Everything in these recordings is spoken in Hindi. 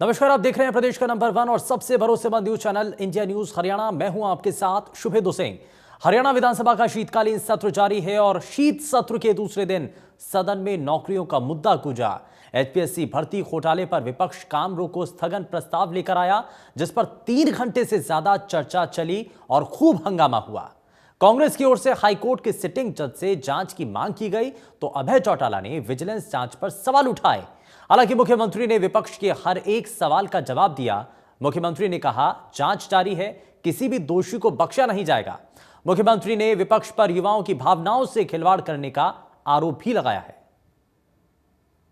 नमस्कार, आप देख रहे हैं प्रदेश का नंबर 1 और सबसे भरोसेमंद news channel India news Haryana. मैं हूं आपके साथ शुभेंदु सिंह। हरियाणा विधानसभा का शीतकालीन सत्र जारी है और शीत सत्र के दूसरे दिन सदन में नौकरियों का मुद्दा गूंजा। एचपीएससी भर्ती घोटाले पर विपक्ष काम रोको स्थगन प्रस्ताव लेकर आया, जिस पर 3 घंटे से ज्यादा चर्चा चली और खूब हंगामा हुआ। कांग्रेस की ओर से हाईकोर्ट के सिटिंग जज से जांच की मांग की गई तो अभय चौटाला ने विजिलेंस जांच पर सवाल उठाए। हालांकि मुख्यमंत्री ने विपक्ष के हर एक सवाल का जवाब दिया। मुख्यमंत्री ने कहा, जांच जारी है, किसी भी दोषी को बख्शा नहीं जाएगा। मुख्यमंत्री ने विपक्ष पर युवाओं की भावनाओं से खिलवाड़ करने का आरोप भी लगाया है।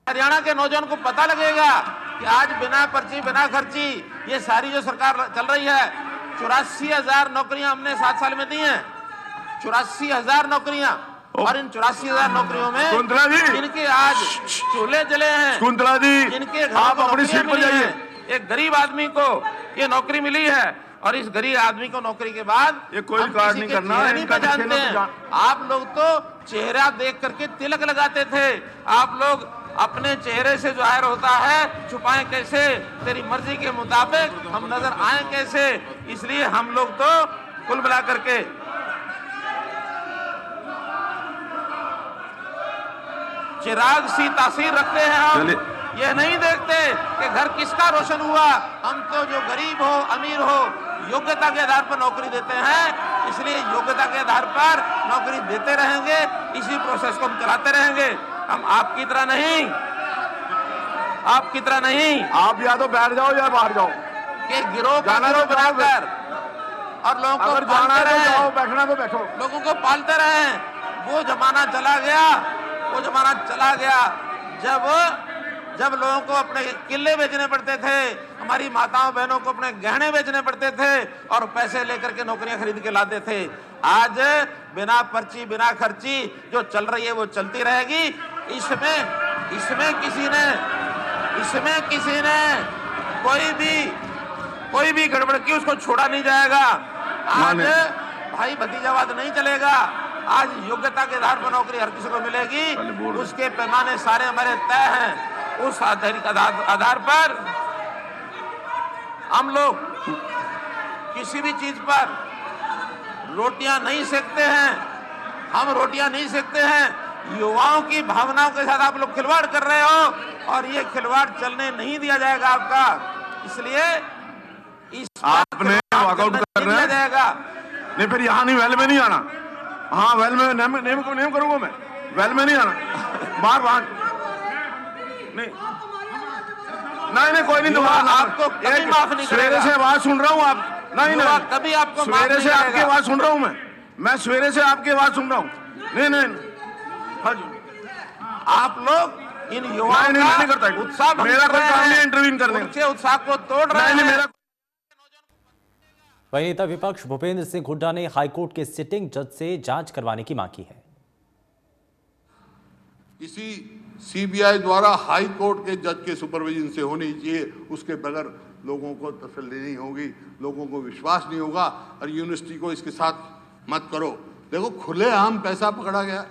हरियाणा के नौजवान को पता लगेगा कि आज बिना पर्ची बिना खर्ची ये सारी जो सरकार चल रही है, 84,000 नौकरियां हमने 7 साल में दी हैं। 84,000 नौकरियां, और इन 84,000 नौकरियों में जिनके आज चूल्हे जले हैं, कुंतला जी, जिनके आप अपनी सीट पर जाइए, एक गरीब आदमी को ये नौकरी मिली है और इस गरीब आदमी को नौकरी के बाद ये कोई कार्ड नहीं करना नहीं पहचानते हैं। आप लोग तो चेहरा देख करके तिलक लगाते थे। आप लोग अपने चेहरे से जो जाहिर होता है छुपाएं कैसे? तेरी मर्जी के मुताबिक हम नजर आए कैसे? इसलिए हम लोग तो कुल मिला करके चिराग सी तासीर रखते हैं। हम ये नहीं देखते कि घर किसका रोशन हुआ। हम तो जो गरीब हो अमीर हो योग्यता के आधार पर नौकरी देते हैं, इसलिए योग्यता के आधार पर नौकरी देते रहेंगे। इसी प्रोसेस को हम चलाते रहेंगे। हम आपकी तरह नहीं, आपकी तरह नहीं, आप या तो बैठ जाओ या बाहर जाओ कि गिरोह का गिरोह बनाकर और लोगों को पालते रहे, बैठना तो बैठो, लोगों को पालते रहे। वो जमाना चला गया, वो जमाना चला गया जब लोगों को अपने किले बेचने पड़ते थे, हमारी माताओं बहनों को अपने गहने बेचने पड़ते थे और पैसे लेकर के नौकरियां खरीद के लाते थे। आज बिना पर्ची बिना खर्ची जो चल रही है वो चलती रहेगी। इसमें किसी ने कोई भी गड़बड़ की उसको छोड़ा नहीं जाएगा। आज भाई भतीजावाद नहीं चलेगा। आज योग्यता के आधार पर नौकरी हर किसी को मिलेगी। उसके पैमाने सारे हमारे तय हैं। उस आधार पर हम लोग किसी भी चीज पर रोटियां नहीं सेकते हैं। हम रोटियां नहीं सेकते हैं। युवाओं की भावनाओं के साथ आप लोग खिलवाड़ कर रहे हो और ये खिलवाड़ चलने नहीं दिया जाएगा आपका। इसलिए इस आपने वॉकआउट कर रहे जाएगा नहीं, फिर यहाँ नहीं, वेल में नहीं आना। हाँ, वेल में नेम करूंगा मैं, वेल में नहीं आना, बाहर नहीं कोई नहीं। दोबारा आपको कभी माफ नहीं करेगा। सवेरे से आवाज सुन रहा हूँ आप नहीं कभी आपको सवेरे से आपकी आवाज सुन रहा हूँ मैं सवेरे से आपकी आवाज सुन रहा हूँ। नहीं हाँ जी, आप लोग इन युवाओं नहीं करता उत्साह, मेरा कोई काम नहीं इंटरवीन करने का, उत्साह को तोड़ रहे हैं। वहीं नेता विपक्ष भूपेंद्र सिंह हुड्डा ने हाईकोर्ट के सिटिंग जज से जांच करवाने की मांग की है। इसी सीबीआई द्वारा हाई कोर्ट के जज के सुपरविजन से होनी चाहिए। उसके बगैर लोगों को तसल्ली नहीं होगी, लोगों को विश्वास नहीं होगा। और यूनिवर्सिटी को इसके साथ मत करो। देखो, खुलेआम पैसा पकड़ा गया।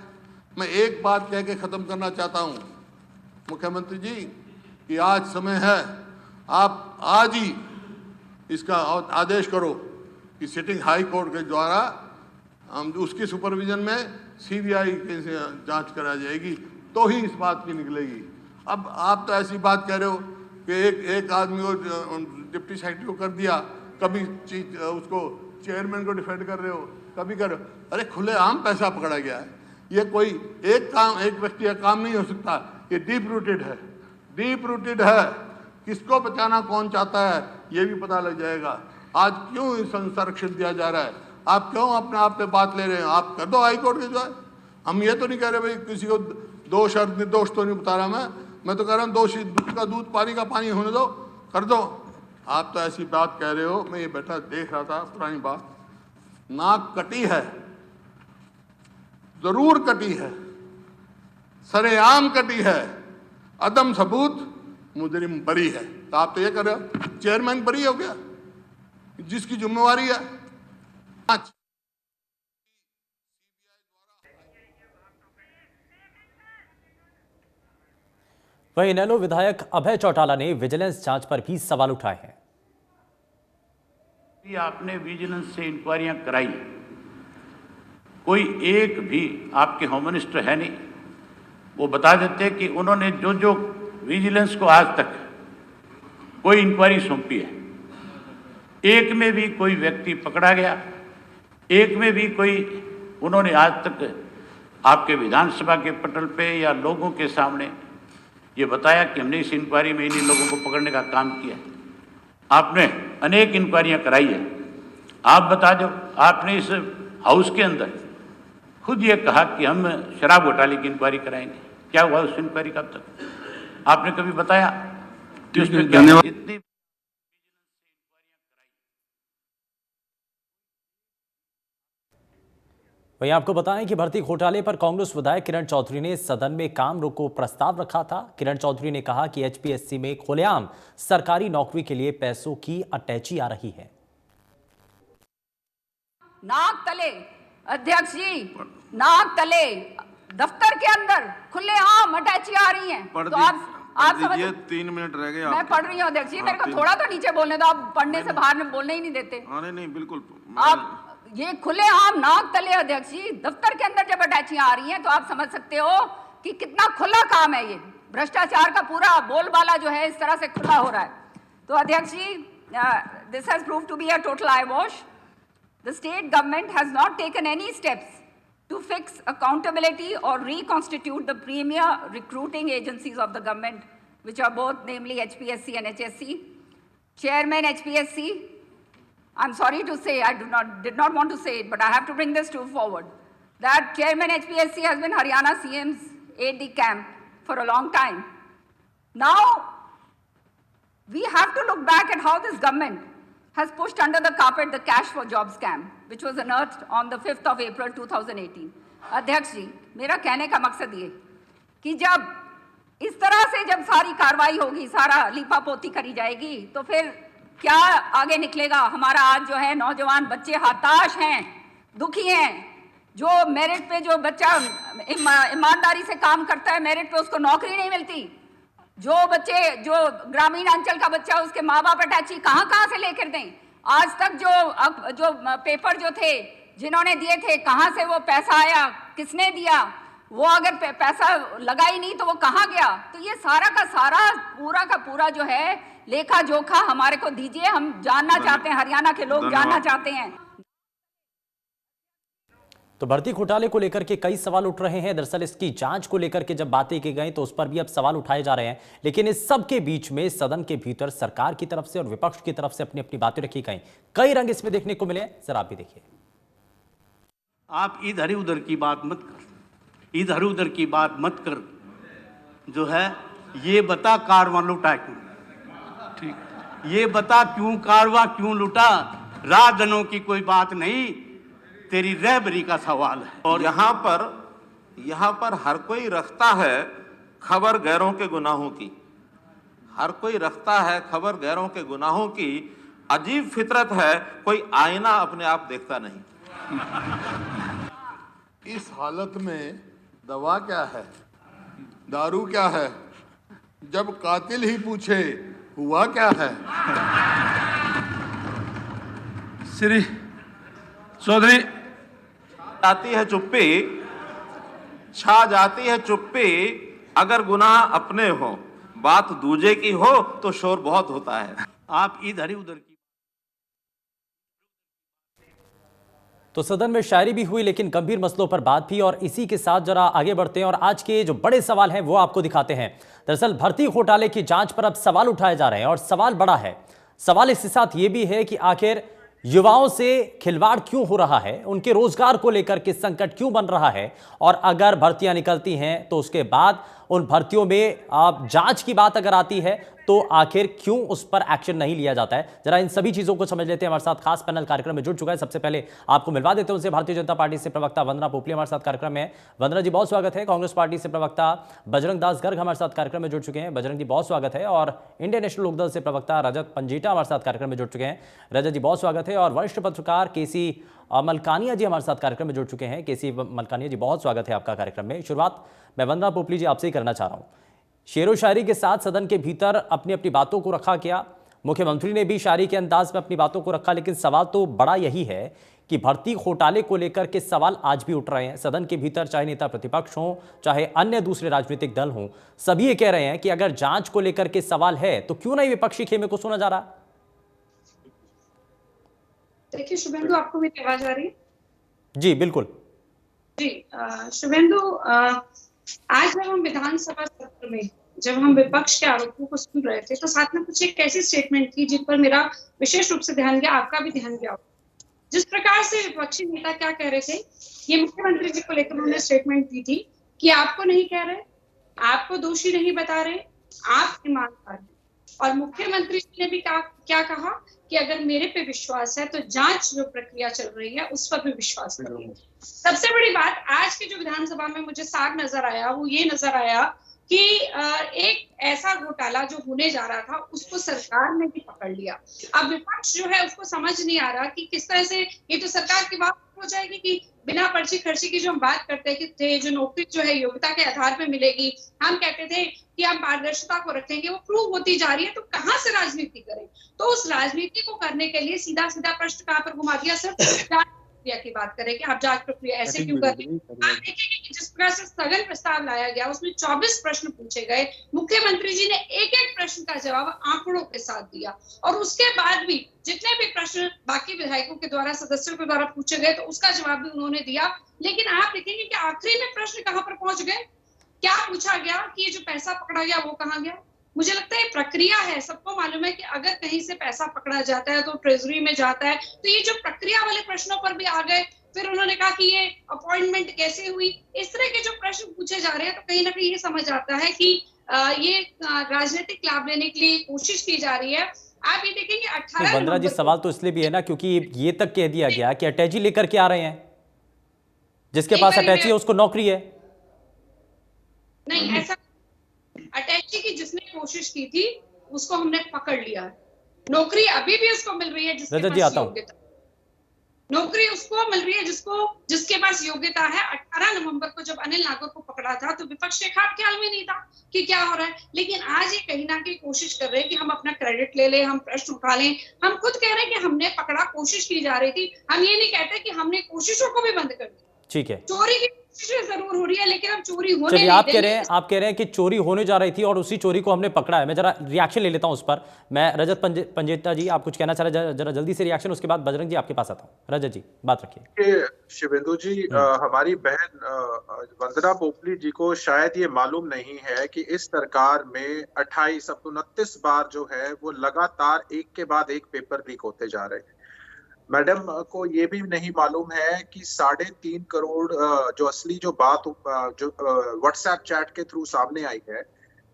मैं एक बात कह के ख़त्म करना चाहता हूँ मुख्यमंत्री जी कि आज समय है, आप आज ही इसका आदेश करो कि सिटिंग हाई कोर्ट के द्वारा हम उसकी सुपरविजन में सीबीआई की जांच कराई जाएगी, तो ही इस बात की निकलेगी। अब आप तो ऐसी बात कह रहे हो कि एक आदमी को डिप्टी सेक्रेटरी को कर दिया, कभी उसको चेयरमैन को डिफेंड कर रहे हो, कभी कर रहे हो। अरे खुलेआम पैसा पकड़ा गया है। ये कोई एक व्यक्ति का काम नहीं हो सकता। ये डीप रूटेड है। किसको बचाना कौन चाहता है ये भी पता लग जाएगा। आज क्यों संरक्षण दिया जा रहा है? आप क्यों अपने आप पे बात ले रहे हैं? आप कर दो हाईकोर्ट के जो है। हम ये तो नहीं कह रहे भाई किसी को दोष और निर्दोष तो नहीं बता रहा मैं तो कह रहा हूँ दोषी दूध का दूध पानी का पानी होने दो, कर दो। आप तो ऐसी बात कह रहे हो। मैं ये बैठा देख रहा था, पुरानी बात, नाक कटी है, जरूर कटी है, सरेआम कटी है, अदम सबूत, मुजरिम बरी है। तो आप तो ये कर रहे हो चेयरमैन बरी हो गया जिसकी जिम्मेवारी है। वहीं इनेलो विधायक अभय चौटाला ने विजिलेंस जांच पर भी सवाल उठाए हैं। आपने विजिलेंस से इंक्वायरियां कराई, कोई एक भी आपके होम मिनिस्टर है नहीं, वो बता देते कि उन्होंने जो जो विजिलेंस को आज तक कोई इंक्वायरी सौंपी है, एक में भी कोई व्यक्ति पकड़ा गया, एक में भी कोई उन्होंने आज तक आपके विधानसभा के पटल पे या लोगों के सामने ये बताया कि हमने इस इंक्वायरी में इन्हीं लोगों को पकड़ने का काम किया। आपने अनेक इंक्वायरियां कराई है, आप बता दो, आपने इस हाउस के अंदर खुद ये कहा कि हम शराब घोटाले की इंक्वायरी कराएंगे, क्या हुआ उस इंक्वायरी का? अब तक आपने कभी बताया? धन्यवाद। इतनी वहीं आपको बताएं कि भर्ती घोटाले पर कांग्रेस विधायक किरण चौधरी ने सदन में काम रोको प्रस्ताव रखा था। किरण चौधरी ने कहा कि एचपीएससी में खुलेआम सरकारी नौकरी के लिए पैसों की अटैची आ रही है। नाक तले अध्यक्ष जी, नाक तले दफ्तर के अंदर खुलेआम अटैची आ रही हैं। तो आप समझ, 3 मिनट रह गए। मैं पढ़ रही हूँ अध्यक्ष जी, मेरे को थोड़ा तो नीचे बोलने दो, आप पढ़ने से बाहर में बोलने ही नहीं देते। नहीं बिल्कुल, आप ये खुलेआम नाक तले अध्यक्ष जी दफ्तर के अंदर जब अटैचियां आ रही हैं तो आप समझ सकते हो कि कितना खुला काम है। ये भ्रष्टाचार का पूरा बोलबाला जो है इस तरह से खुला हो रहा है। तो अध्यक्ष ji, this has proved to be a total eyewash. The state government has not taken any steps to fix accountability or reconstitute the premier recruiting agencies of the government, which are both namely HPSC and HSC. Chairman HPSC, I'm sorry to say, I did not want to say it, but I have to bring this to forward, that Chairman HPSC has been Haryana CM's aide-de-camp for a long time. Now, we have to look back at how this government has pushed under the carpet the cash for job scam, which was unearthed on the 5th of April 2018. अध्यक्ष जी, मेरा कहने का मकसद ये कि जब इस तरह से जब सारी कार्रवाई होगी, सारा लीपापोती करी जाएगी, तो फिर क्या आगे निकलेगा? हमारा आज जो है नौजवान बच्चे हताश हैं, दुखी हैं। जो मेरिट पे जो बच्चा ईमानदारी से काम करता है, मेरिट पे उसको नौकरी नहीं मिलती। जो बच्चे, जो ग्रामीण अंचल का बच्चा, उसके माँ बाप अटैची कहाँ से लेकर दें? आज तक जो पेपर जो थे जिन्होंने दिए थे, कहाँ से वो पैसा आया, किसने दिया? वो अगर पैसा लगा ही नहीं तो वो कहाँ गया? तो ये सारा का सारा पूरा का पूरा जो है लेखा जोखा हमारे को दीजिए, हम जानना चाहते हैं, हरियाणा के लोग जानना चाहते हैं। तो भर्ती घोटाले को लेकर के कई सवाल उठ रहे हैं। दरअसल इसकी जांच को लेकर के जब बातें की गई तो उस पर भी अब सवाल उठाए जा रहे हैं, लेकिन इस सब के बीच में सदन के भीतर सरकार की तरफ से और विपक्ष की तरफ से अपनी अपनी बातें रखी गई। कई रंग इसमें देखने को मिले, जरा आप भी देखिए। आप इधर उधर की बात मत कर, इधर उधर की बात मत कर, जो है ये बता कारवां लुटा क्यों? ठीक, ये बता क्यों कारवां क्यों लुटा? रात दिनों की कोई बात नहीं, तेरी रहबरी का सवाल है। और यहाँ पर हर कोई रखता है खबर गैरों के गुनाहों की, हर कोई रखता है खबर गैरों के गुनाहों की। अजीब फितरत है, कोई आईना अपने आप देखता नहीं। इस हालत में दवा क्या है, दारू क्या है, जब कातिल ही पूछे हुआ क्या है? श्री चौधरी, आती है चुप्पी, छा जाती है चुप्पी। अगर गुनाह अपने हो, बात दूजे की हो तो शोर बहुत होता है। आप इधर उधर की। तो सदन में शायरी भी हुई, लेकिन गंभीर मसलों पर बात भी। और इसी के साथ जरा आगे बढ़ते हैं और आज के जो बड़े सवाल हैं वो आपको दिखाते हैं। दरअसल भर्ती घोटाले की जांच पर अब सवाल उठाए जा रहे हैं और सवाल बड़ा है। सवाल इसके साथ ये भी है कि आखिर युवाओं से खिलवाड़ क्यों हो रहा है, उनके रोजगार को लेकर के संकट क्यों बन रहा है, और अगर भर्तियां निकलती हैं तो उसके बाद उन भर्तियों में जांच की बात अगर आती है तो आखिर क्यों उस पर एक्शन नहीं लिया जाता है। जरा इन सभी चीजों को समझ लेते हैं। हमारे साथ खास पैनल कार्यक्रम में जुड़ चुका है। सबसे पहले आपको मिलवा देते हैं उनसे। भारतीय जनता पार्टी से प्रवक्ता वंदना पोपली हमारे साथ कार्यक्रम में। वंदना जी, बहुत स्वागत है। कांग्रेस पार्टी से प्रवक्ता बजरंग दास गर्ग हमारे साथ कार्यक्रम में जुड़ चुके हैं। बजरंग जी, बहुत स्वागत है। और इंडियन नेशनल लोकदल से प्रवक्ता रजत पंजीटा हमारे साथ कार्यक्रम में जुड़ चुके हैं। रजत जी, बहुत स्वागत है। और वरिष्ठ पत्रकार केसी मलकानिया जी हमारे साथ कार्यक्रम में जुड़ चुके हैं। केसी मलकानिया जी, बहुत स्वागत है आपका कार्यक्रम में। शुरुआत मैं वंदना पोपली जी आपसे ही करना चाह रहा हूं। शेरो शायरी के साथ सदन के भीतर अपनी अपनी बातों को रखा गया। मुख्यमंत्री ने भी शायरी के अंदाज में अपनी बातों को रखा, लेकिन सवाल तो बड़ा यही है कि भर्ती घोटाले को लेकर के सवाल आज भी उठ रहे हैं सदन के भीतर, चाहे नेता प्रतिपक्ष हों चाहे अन्य दूसरे राजनीतिक दल हों। सभी ये कह रहे हैं कि अगर जांच को लेकर के सवाल है तो क्यों नहीं विपक्षी खेमे को सुना जा रहा। देखिए शुभेंदु, आपको भी आवाज आ रही है? जी बिल्कुल जी। शुभेंदु, आज जब हम विधानसभा सत्र में जब हम विपक्ष के आरोपों को सुन रहे थे तो साथ में कुछ एक ऐसी स्टेटमेंट थी जिन पर मेरा विशेष रूप से ध्यान गया, आपका भी ध्यान गया। जिस प्रकार से विपक्षी नेता क्या कह रहे थे, ये मुख्यमंत्री जी को लेकर उन्होंने स्टेटमेंट दी थी कि आपको नहीं कह रहे, आपको दोषी नहीं बता रहे, आप ईमानदार हैं। और मुख्यमंत्री जी ने भी क्या कहा कि अगर मेरे पे विश्वास है तो जांच जो प्रक्रिया चल रही है उस पर भी विश्वास करिए। सबसे बड़ी बात आज के जो विधानसभा में मुझे साग नजर आया वो ये नजर आया कि एक ऐसा घोटाला जो होने जा रहा था उसको सरकार ने भी पकड़ लिया। अब विपक्ष जो है उसको समझ नहीं आ रहा कि किस तरह से ये तो सरकार की बात हो जाएगी कि बिना पर्ची खर्ची की जो हम बात करते थे, जो नौकरी जो है योग्यता के आधार पर मिलेगी, हम कहते थे कि हम पारदर्शिता को रखेंगे, वो प्रूव होती जा रही है। तो कहाँ से राजनीति करें? तो उस राजनीति को करने के लिए सीधा सीधा प्रश्न कहाँ पर घुमा दिया, सर प्रक्रिया की बात करें कि आप जांच प्रक्रिया ऐसे क्यों कर रहे हैं। आप देखेंगे कि जिस प्रकार से स्थगन प्रस्ताव लाया गया उसमें 24 प्रश्न पूछे गए, मुख्यमंत्री जी ने एक एक प्रश्न का जवाब आंकड़ों के साथ दिया और उसके बाद भी जितने भी प्रश्न बाकी विधायकों के द्वारा, सदस्यों के द्वारा पूछे गए तो उसका जवाब भी उन्होंने दिया। लेकिन आप देखेंगे कि आखिरी में प्रश्न कहाँ पर पहुंच गए, क्या पूछा गया कि ये जो पैसा पकड़ा गया वो कहाँ गया। मुझे लगता है प्रक्रिया है, सबको मालूम है कि अगर कहीं से पैसा पकड़ा जाता है तो ट्रेजरी में जाता है। तो ये जो प्रक्रिया वाले प्रश्नों पर भी आ गए, फिर उन्होंने कहा कि ये अपॉइंटमेंट कैसे हुई, इस तरह के जो प्रश्न पूछे जा रहे हैं तो कहीं ना कहीं ये समझ आता है कि ये राजनीतिक लाभ लेने के लिए कोशिश की जा रही है। आप ये देखेंगे 18 वंदना जी, सवाल तो इसलिए भी है ना क्योंकि ये तक कह दिया गया कि अटैची लेकर के आ रहे हैं, जिसके पास अटैची है उसको नौकरी है। नहीं, ऐसा अटैची की जिसने कोशिश की थी उसको हमने पकड़ लिया है। नौकरी अभी भी उसको मिल रही है जिसके पास योग्यता, नौकरी उसको मिल रही है जिसके पास योग्यता है। 18 नवंबर को जब अनिल नागौर को पकड़ा था तो विपक्ष के खास ख्याल में नहीं था कि क्या हो रहा है, लेकिन आज ये कहीं ना कहीं कोशिश कर रहे हैं कि हम अपना क्रेडिट ले लें, हम प्रश्न उठा लें। हम खुद कह रहे हैं कि हमने पकड़ा, कोशिश की जा रही थी। हम ये नहीं कहते कि हमने कोशिशों को भी बंद कर दिया। ठीक है, चोरी की कोशिशें जरूर हो रही है लेकिन हम चोरी होने चलिए, आप कह रहे हैं कि चोरी होने जा रही थी और उसी चोरी को हमने पकड़ा है। मैं जरा रिएक्शन ले लेता हूं उस पर। मैं रजत पंजेता जी, आप कुछ कहना चाह रहे हैं, जरा जल्दी से रिएक्शन, उसके बाद बजरंग जी आपके पास आता हूं। रजत जी बात रखिए। शिवेंदु जी, हमारी बहन वंदना पोपली जी को शायद ये मालूम नहीं है कि इस सरकार में 28 अब 29 बार जो है वो लगातार एक के बाद एक पेपर लीक होते जा रहे हैं। मैडम को ये भी नहीं मालूम है कि 3.5 करोड़ जो असली जो बात जो व्हाट्सएप चैट के थ्रू सामने आई है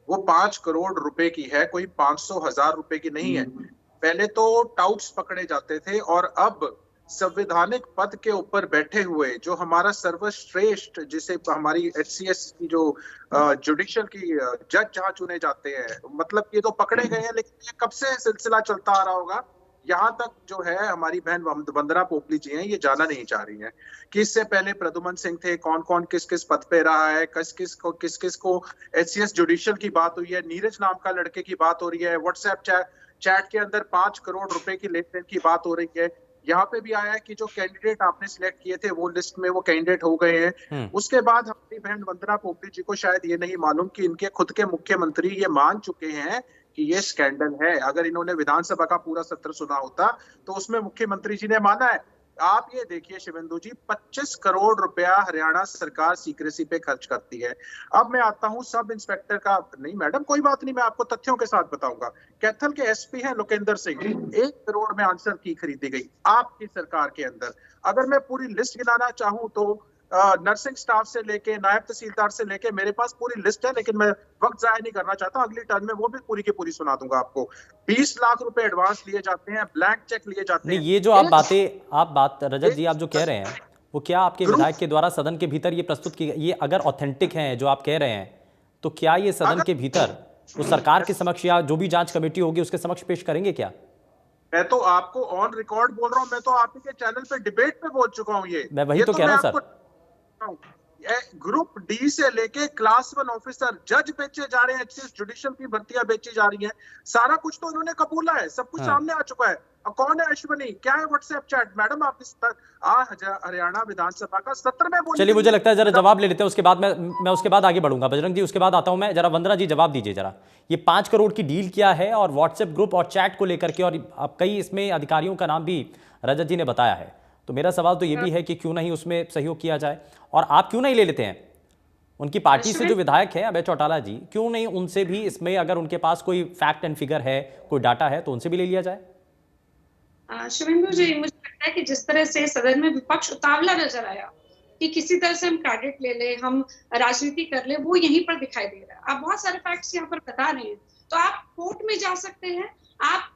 वो 5 करोड़ रुपए की है, कोई 500,000 रुपए की नहीं है। पहले तो टाउट्स पकड़े जाते थे और अब संवैधानिक पद के ऊपर बैठे हुए जो हमारा सर्वश्रेष्ठ, जिसे हमारी HCS की जो जुडिशियल की जज जहाँ चुने जाते हैं, मतलब ये तो पकड़े गए हैं, लेकिन ये कब से सिलसिला चलता आ रहा होगा। यहाँ तक जो है हमारी बहन वंदना पोपली जी हैं, ये जाना नहीं चाह रही हैं कि इससे पहले प्रद्युमन सिंह थे, कौन कौन किस किस पद पे रहा है, किस किस को HCS जुडिशियल की बात हुई है, नीरज नाम का लड़के की बात हो रही है, व्हाट्सएप चैट के अंदर 5 करोड़ रुपए की लेन देन की बात हो रही है। यहाँ पे भी आया है कि जो कैंडिडेट आपने सिलेक्ट किए थे वो लिस्ट में वो कैंडिडेट हो गए हैं। उसके बाद हमारी बहन वंदना पोपली जी को शायद ये नहीं मालूम कि इनके खुद के मुख्यमंत्री ये मान चुके हैं कि ये स्कैंडल है। अगर इन्होंने विधानसभा का पूरा सत्र सुना होता तो उसमें मुख्यमंत्री जी ने माना है। आप ये देखिए शिवेंदु जी, 25 करोड़ रुपया हरियाणा सरकार सीक्रेसी पे खर्च करती है। अब मैं आता हूँ सब इंस्पेक्टर का, नहीं मैडम कोई बात नहीं, मैं आपको तथ्यों के साथ बताऊंगा। कैथल के SP हैं लोकेंद्र सिंह, 1 करोड़ में आंसर की खरीदी गई आपकी सरकार के अंदर। अगर मैं पूरी लिस्ट गिनाना चाहूँ तो नर्सिंग स्टाफ से लेके नायब तहसीलदार से लेके मेरे पास पूरी लिस्ट है, लेकिन मैं वक्त जाया नहीं करना चाहता। अगली टर्न में वो भी पूरी की पूरी सुना दूंगा आपको। 20 लाख रुपए एडवांस लिए जाते हैं, ब्लैंक चेक लिए जाते हैं। ये जो आप बात रजत जी आप जो कह रहे हैं वो क्या आपके विधायक के द्वारा सदन के भीतर ये प्रस्तुत की, ये अगर ऑथेंटिक है जो आप कह रहे हैं तो क्या ये सदन के भीतर वो सरकार के समक्ष या जो भी जांच कमेटी होगी उसके समक्ष पेश करेंगे क्या? मैं तो आपको ऑन रिकॉर्ड बोल रहा हूँ, मैं तो आप के चैनल पे डिबेट पे बोल चुका हूँ। ये मैं वही तो कह रहा हूँ सर। ग्रुप डी से लेके क्लास 1 ऑफिसर, जज बेचे जा रहे हैं, जुडिशियल की भर्तियां बेची जा रही हैं, सारा कुछ तो इन्होंने कबूला है, सब कुछ सामने आ चुका है। और कौन है अश्विनी, क्या है व्हाट्सएप चैट? मैडम आप हरियाणा विधानसभा का सत्र में बोलिए। चलिए, मुझे लगता है जरा जवाब ले लेते हैं, उसके बाद मैं उसके बाद आगे बढ़ूंगा। बजरंग जी, उसके बाद आता हूं मैं। जरा वंदना जी जवाब दीजिए जरा, ये 5 करोड़ की डील क्या है और व्हाट्सएप ग्रुप और चैट को लेकर के, और अब कई इसमें अधिकारियों का नाम भी रजत जी ने बताया है, तो मेरा सवाल तो ये भी है कि क्यों नहीं उसमें सहयोग किया जाए, और आप क्यों नहीं ले लेते हैं उनकी पार्टी से जो विधायक हैं अभय चौटाला जी, क्यों नहीं उनसे भी इसमें, अगर उनके पास कोई फैक्ट एंड फिगर है, कोई डाटा है, तो उनसे भी ले लिया जाए? शुभेंदु जी, मुझे लगता है कि जिस तरह से सदन में विपक्ष उतावला नजर आया कि किसी तरह से हम क्रेडिट ले ले, हम राजनीति कर ले, वो यहीं पर दिखाई दे रहा है। आप बहुत सारे फैक्ट्स यहाँ पर बता रहे हैं, तो आप कोर्ट में जा सकते हैं, आप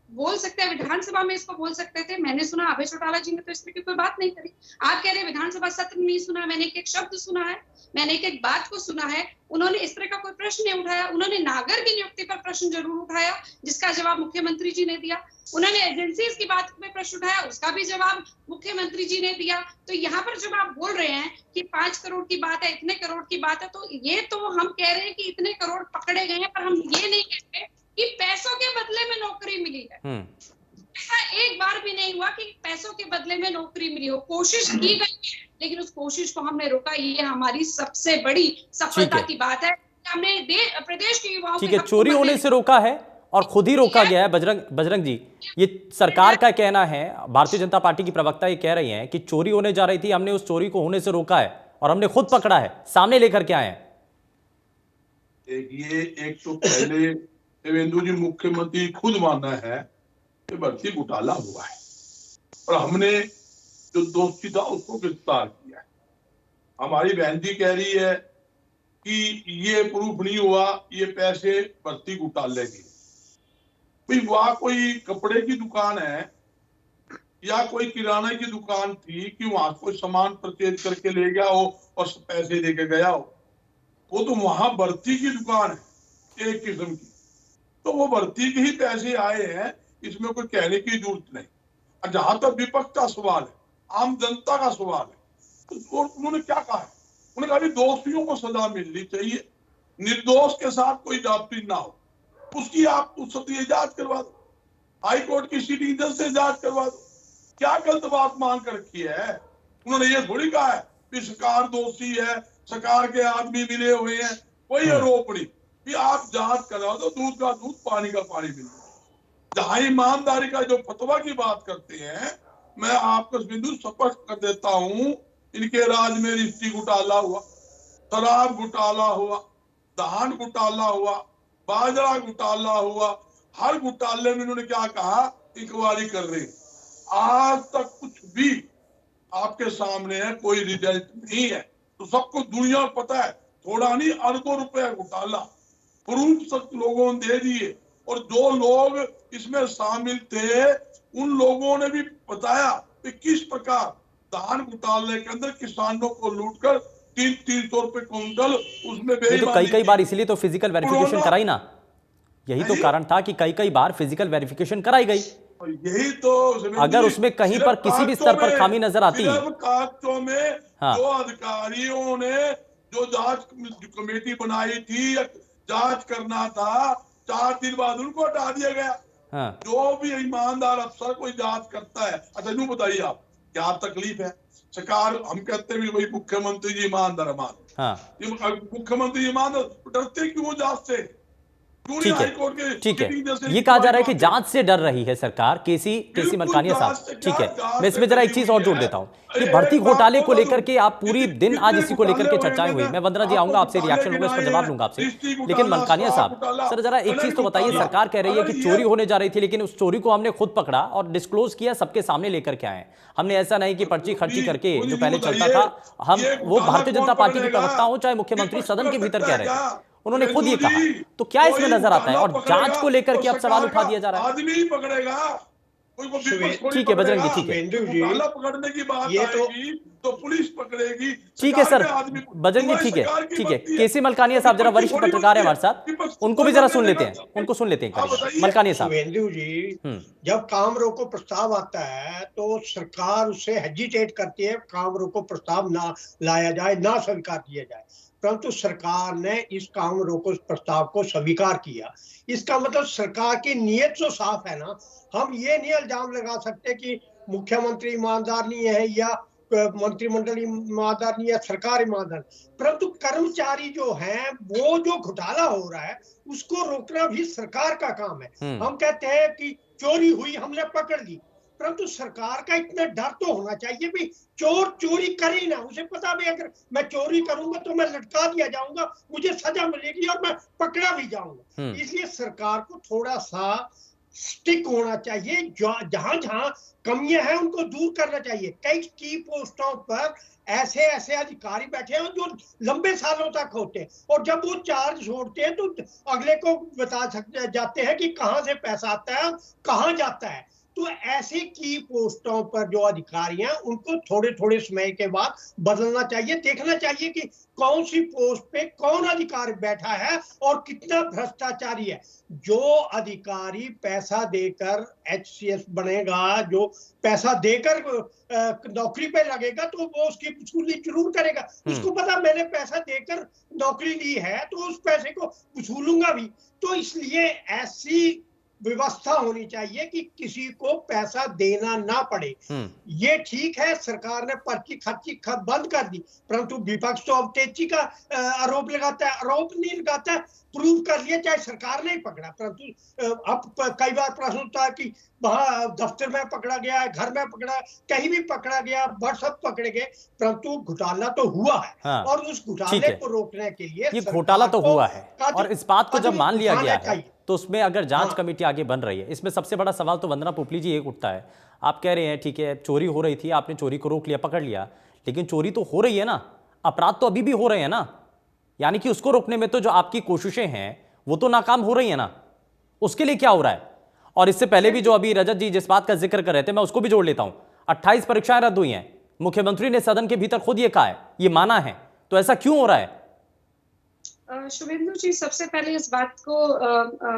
बोल सकते हैं, विधानसभा में इसको बोल सकते थे। मैंने सुना अभय चौटाला जी ने तो इस तरह की कोई बात नहीं करी। आप कह रहे हैं विधानसभा सत्र नहीं सुना, मैंने एक शब्द सुना है, मैंने एक बात को सुना है। उन्होंने इस तरह का कोई प्रश्न नहीं उठाया। उन्होंने नागर की नियुक्ति पर प्रश्न जरूर उठाया, जिसका जवाब मुख्यमंत्री जी ने दिया। उन्होंने एजेंसीज की बात में प्रश्न उठाया, उसका भी जवाब मुख्यमंत्री जी ने दिया। तो यहाँ पर जब आप बोल रहे हैं कि 5 करोड़ की बात है, इतने करोड़ की बात है, तो ये तो हम कह रहे हैं कि इतने करोड़ पकड़े गए हैं, पर हम ये नहीं कहते कि पैसों के बदले में नौकरी मिली है। ऐसा एक बार भी नहीं हुआ कि पैसों के बदले में नौकरी मिली हो। कोशिश की गई है, लेकिन उस कोशिश को हमने रोका। ये हमारी सबसे बड़ी सफलता की बात है। हमने प्रदेश के युवाओं ठीक है, चोरी होने से रोका है और खुद ही रोका गया है। बजरंग जी, ये सरकार का कहना है, भारतीय जनता पार्टी की प्रवक्ता ये कह रही हैं कि चोरी होने जा रही थी, हमने उस चोरी को होने से रोका है और हमने खुद पकड़ा है, सामने लेकर के आए हैं। एक तो पहले देवेंद्र जी मुख्यमंत्री खुद माना है कि भर्ती घोटाला हुआ है और हमने जो दोषी था उसको गिरफ्तार किया है। हमारी बहन जी कह रही है कि ये प्रूफ नहीं हुआ, ये पैसे भर्ती घोटाले के। भाई वहां कोई कपड़े की दुकान है या कोई किराना की दुकान थी कि वहां कोई सामान परचेज करके ले गया हो और पैसे देके गया हो? वो तो वहां भर्ती की दुकान है एक किस्म की, तो वो भर्ती के ही पैसे आए हैं, इसमें कोई कहने की जरूरत नहीं। जहां तक विपक्ष का सवाल है, आम जनता का सवाल है, तो उन्होंने क्या कहा है? उन्होंने कहा दोषियों को सजा मिलनी चाहिए, निर्दोष के साथ कोई जाति ना हो, उसकी आप संसदीय जांच करवा दो, हाई कोर्ट की सिटिंग जज से जांच करवा दो। क्या गलत बात मांग कर रखी है? उन्होंने ये थोड़ी कहा है कि सरकार दोषी है, सरकार के आदमी मिले हुए हैं, कोई आरोप नहीं कि आप जांच करा दो, दूध का दूध पानी का पानी मिल जाए। जहां ईमानदारी का जो फतवा की बात करते हैं, मैं आपको बिंदु स्पष्ट कर देता हूं, इनके राज में रिश्ती घोटाला हुआ, शराब घोटाला हुआ, धान घोटाला हुआ, बाजरा घोटाला हुआ, हर घोटाले में इन्होंने क्या कहा? इंक्वायरी कर रहे। आज तक कुछ भी आपके सामने है, कोई रिजल्ट नहीं है। तो सबको दुनिया पता है, थोड़ा नहीं, अरबों रुपए घोटाला, प्रूफ सब लोगों ने दे दिए। और जो लोग इसमें शामिल थे उन लोगों ने भी बताया कि किस प्रकार धान घोटाले के अंदर किसानों को लूटकर 300 रुपए क्विंटल उसमें तो कई बार इसीलिए तो फिजिकल वेरिफिकेशन कराई ना, यही तो कारण था कि कई बार फिजिकल वेरिफिकेशन कराई गई। यही तो अगर उसमें कहीं पर किसी भी स्तर पर खामी नजर आती है, कागजों में जो अधिकारियों ने जो जांच कमेटी बनाई थी, जांच करना था, 4 दिन बाद उनको हटा दिया गया। जो भी ईमानदार अफसर कोई जांच करता है, अच्छा यूं बताइए आप क्या तकलीफ है? सरकार, हम कहते हैं भाई मुख्यमंत्री जी ईमानदार, मुख्यमंत्री ईमानदार, डरते क्यों जांच से? ठीक है, ये कहा जा रहा है कि जांच से डर रही है सरकार। केसी मरकानिया साहब, ठीक है, मैं इसमें जरा एक चीज और जोड़ देता हूं कि भर्ती घोटाले को लेकर के आप पूरी दिन आज इसी को लेकर के चर्चाएं हुई। मैं वंदना जी आऊंगा, आपसे रिएक्शन होगा, इस पर जवाब लूंगा आपसे। लेकिन मरकानिया साहब, सर जरा एक चीज तो बताइए, सरकार कह रही है कि चोरी होने जा रही थी, लेकिन उस चोरी को हमने खुद पकड़ा और डिस्क्लोज किया, सबके सामने लेकर के आए। हमने ऐसा नहीं कि पर्ची खर्ची करके जो पहले चलता था, हम वो भारतीय जनता पार्टी के प्रवक्ता हो चाहे मुख्यमंत्री सदन के भीतर कह रहे थे, उन्होंने खुद ये कहा। तो क्या इसमें नजर आता है? और जांच को लेकर के अब सवाल उठा दिया जा रहा है। आदमी पकड़ेगा, ठीक है बजरंग जी, ठीक है, घोटाला पकड़ने की बात आएगी तो पुलिस पकड़ेगी। ठीक है सर बजरंग जी, ठीक है, ठीक है। केसी मलकानिया साहब जरा वरिष्ठ पत्रकार है हमारे साथ, उनको भी जरा सुन लेते हैं, उनको सुन लेते हैं। मलकानिया साहब। शुभेंदु जी, जब काम रोको प्रस्ताव आता है तो सरकार उससे हेजिटेट करती है, काम रोको प्रस्ताव ना लाया जाए, ना स्वीकार किया जाए, परंतु सरकार ने इस काम रोको प्रस्ताव को स्वीकार किया। इसका मतलब सरकार की नीयत तो साफ है ना। हम ये नहीं इल्जाम लगा सकते कि मुख्यमंत्री ईमानदार नहीं है या मंत्रिमंडल ईमानदार नहीं है, सरकार ईमानदार, परंतु कर्मचारी जो हैं वो जो घोटाला हो रहा है उसको रोकना भी सरकार का काम है। हम कहते हैं कि चोरी हुई, हमने पकड़ ली, परंतु सरकार का इतना डर तो होना चाहिए भी चोर चोरी करे ना, उसे पता भी अगर मैं चोरी करूंगा तो मैं लटका दिया जाऊंगा, मुझे सजा मिलेगी और मैं पकड़ा भी जाऊंगा। इसलिए सरकार को थोड़ा सा स्टिक होना चाहिए, जहां जहां कमियां हैं उनको दूर करना चाहिए। कई की पोस्टों पर ऐसे ऐसे अधिकारी बैठे हैं जो लंबे सालों तक होते हैं और जब वो चार्ज छोड़ते हैं तो अगले को बता सकते जाते हैं कि कहां से पैसा आता है, कहां जाता है। तो ऐसे की पोस्टों पर जो अधिकारी हैं उनको थोड़े थोड़े समय के बाद बदलना चाहिए, देखना चाहिए कि कौन सी पोस्ट पे कौन अधिकारी बैठा है और कितना भ्रष्टाचारी है। जो अधिकारी पैसा देकर HCS बनेगा, जो पैसा देकर नौकरी पे लगेगा तो वो उसकी वसूली जरूर करेगा। उसको पता मैंने पैसा देकर नौकरी ली है तो उस पैसे को वसूलूंगा भी। तो इसलिए ऐसी व्यवस्था होनी चाहिए कि किसी को पैसा देना ना पड़े। ये ठीक है, सरकार ने पर्ची खर्ची बंद कर दी, परंतु विपक्ष तो अब तेजी का आरोप लगाता है, आरोप नहीं लगाता है, प्रूव कर लिया, चाहे सरकार ने ही पकड़ा। परंतु अब कई बार प्रश्न उठता है कि वहां दफ्तर में पकड़ा गया, घर में पकड़ा, कहीं भी पकड़ा गया, सब पकड़े गए, परंतु घोटाला तो हुआ है। हाँ, और उस घोटाले को रोकने के लिए ये घोटाला तो हुआ है और इस बात को जब मान लिया गया है तो उसमें अगर जांच कमेटी आगे बन रही है, इसमें सबसे बड़ा सवाल तो वंदना पोपली जी एक उठता है। आप कह रहे हैं ठीक है चोरी हो रही थी, आपने चोरी को रोक लिया, पकड़ लिया, लेकिन चोरी तो हो रही है ना, अपराध तो अभी भी हो रहे हैं ना, यानी कि उसको रोकने में तो जो आपकी कोशिशें हैं वो तो नाकाम हो रही है ना, उसके लिए क्या हो रहा है? और इससे पहले भी जो अभी रजत जी जिस बात का जिक्र कर रहे थे मैं उसको भी जोड़ लेता हूं, 28 परीक्षाएं रद्द हुई हैं, मुख्यमंत्री ने सदन के भीतर खुद ये कहा है, ये माना है, तो ऐसा क्यों हो रहा है? शुभेंदु जी, सबसे पहले इस बात को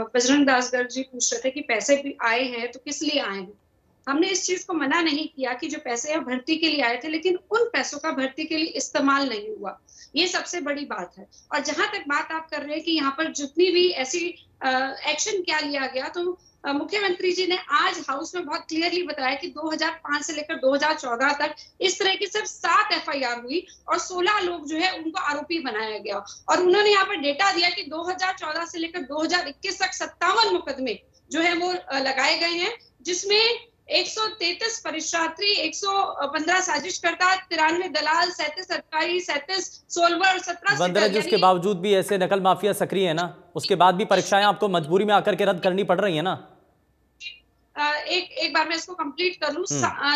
बजरंग दास गर्ग जी पूछ रहे थे कि पैसे भी आए हैं तो किस लिए आए हैं। हमने इस चीज को मना नहीं किया कि जो पैसे हैं भर्ती के लिए आए थे, लेकिन उन पैसों का भर्ती के लिए इस्तेमाल नहीं हुआ, ये सबसे बड़ी बात है। और जहां तक बात आप कर रहे हैं कि यहाँ पर जितनी भी ऐसी एक्शन क्या लिया गया, तो मुख्यमंत्री जी ने आज हाउस में बहुत क्लियरली बताया कि 2005 से लेकर 2014 तक इस तरह की सिर्फ 7 FIR हुई और 16 लोग जो है उनको आरोपी बनाया गया। और उन्होंने यहाँ पर डेटा दिया कि 2014 से लेकर 2021 तक 57 मुकदमे जो है वो लगाए गए हैं, जिसमें 133 परीक्षार्थी, 115 साजिशकर्ता, 93 दलाल, 37 अधिकारी, 37 सोल्वर और 17 वंदना जी, उसके बावजूद भी ऐसे नकल माफिया सक्रिय है ना, उसके बाद भी परीक्षाएं आपको मजबूरी में आकर के रद्द करनी पड़ रही है ना। एक बार मैं इसको कंप्लीट कर लूं।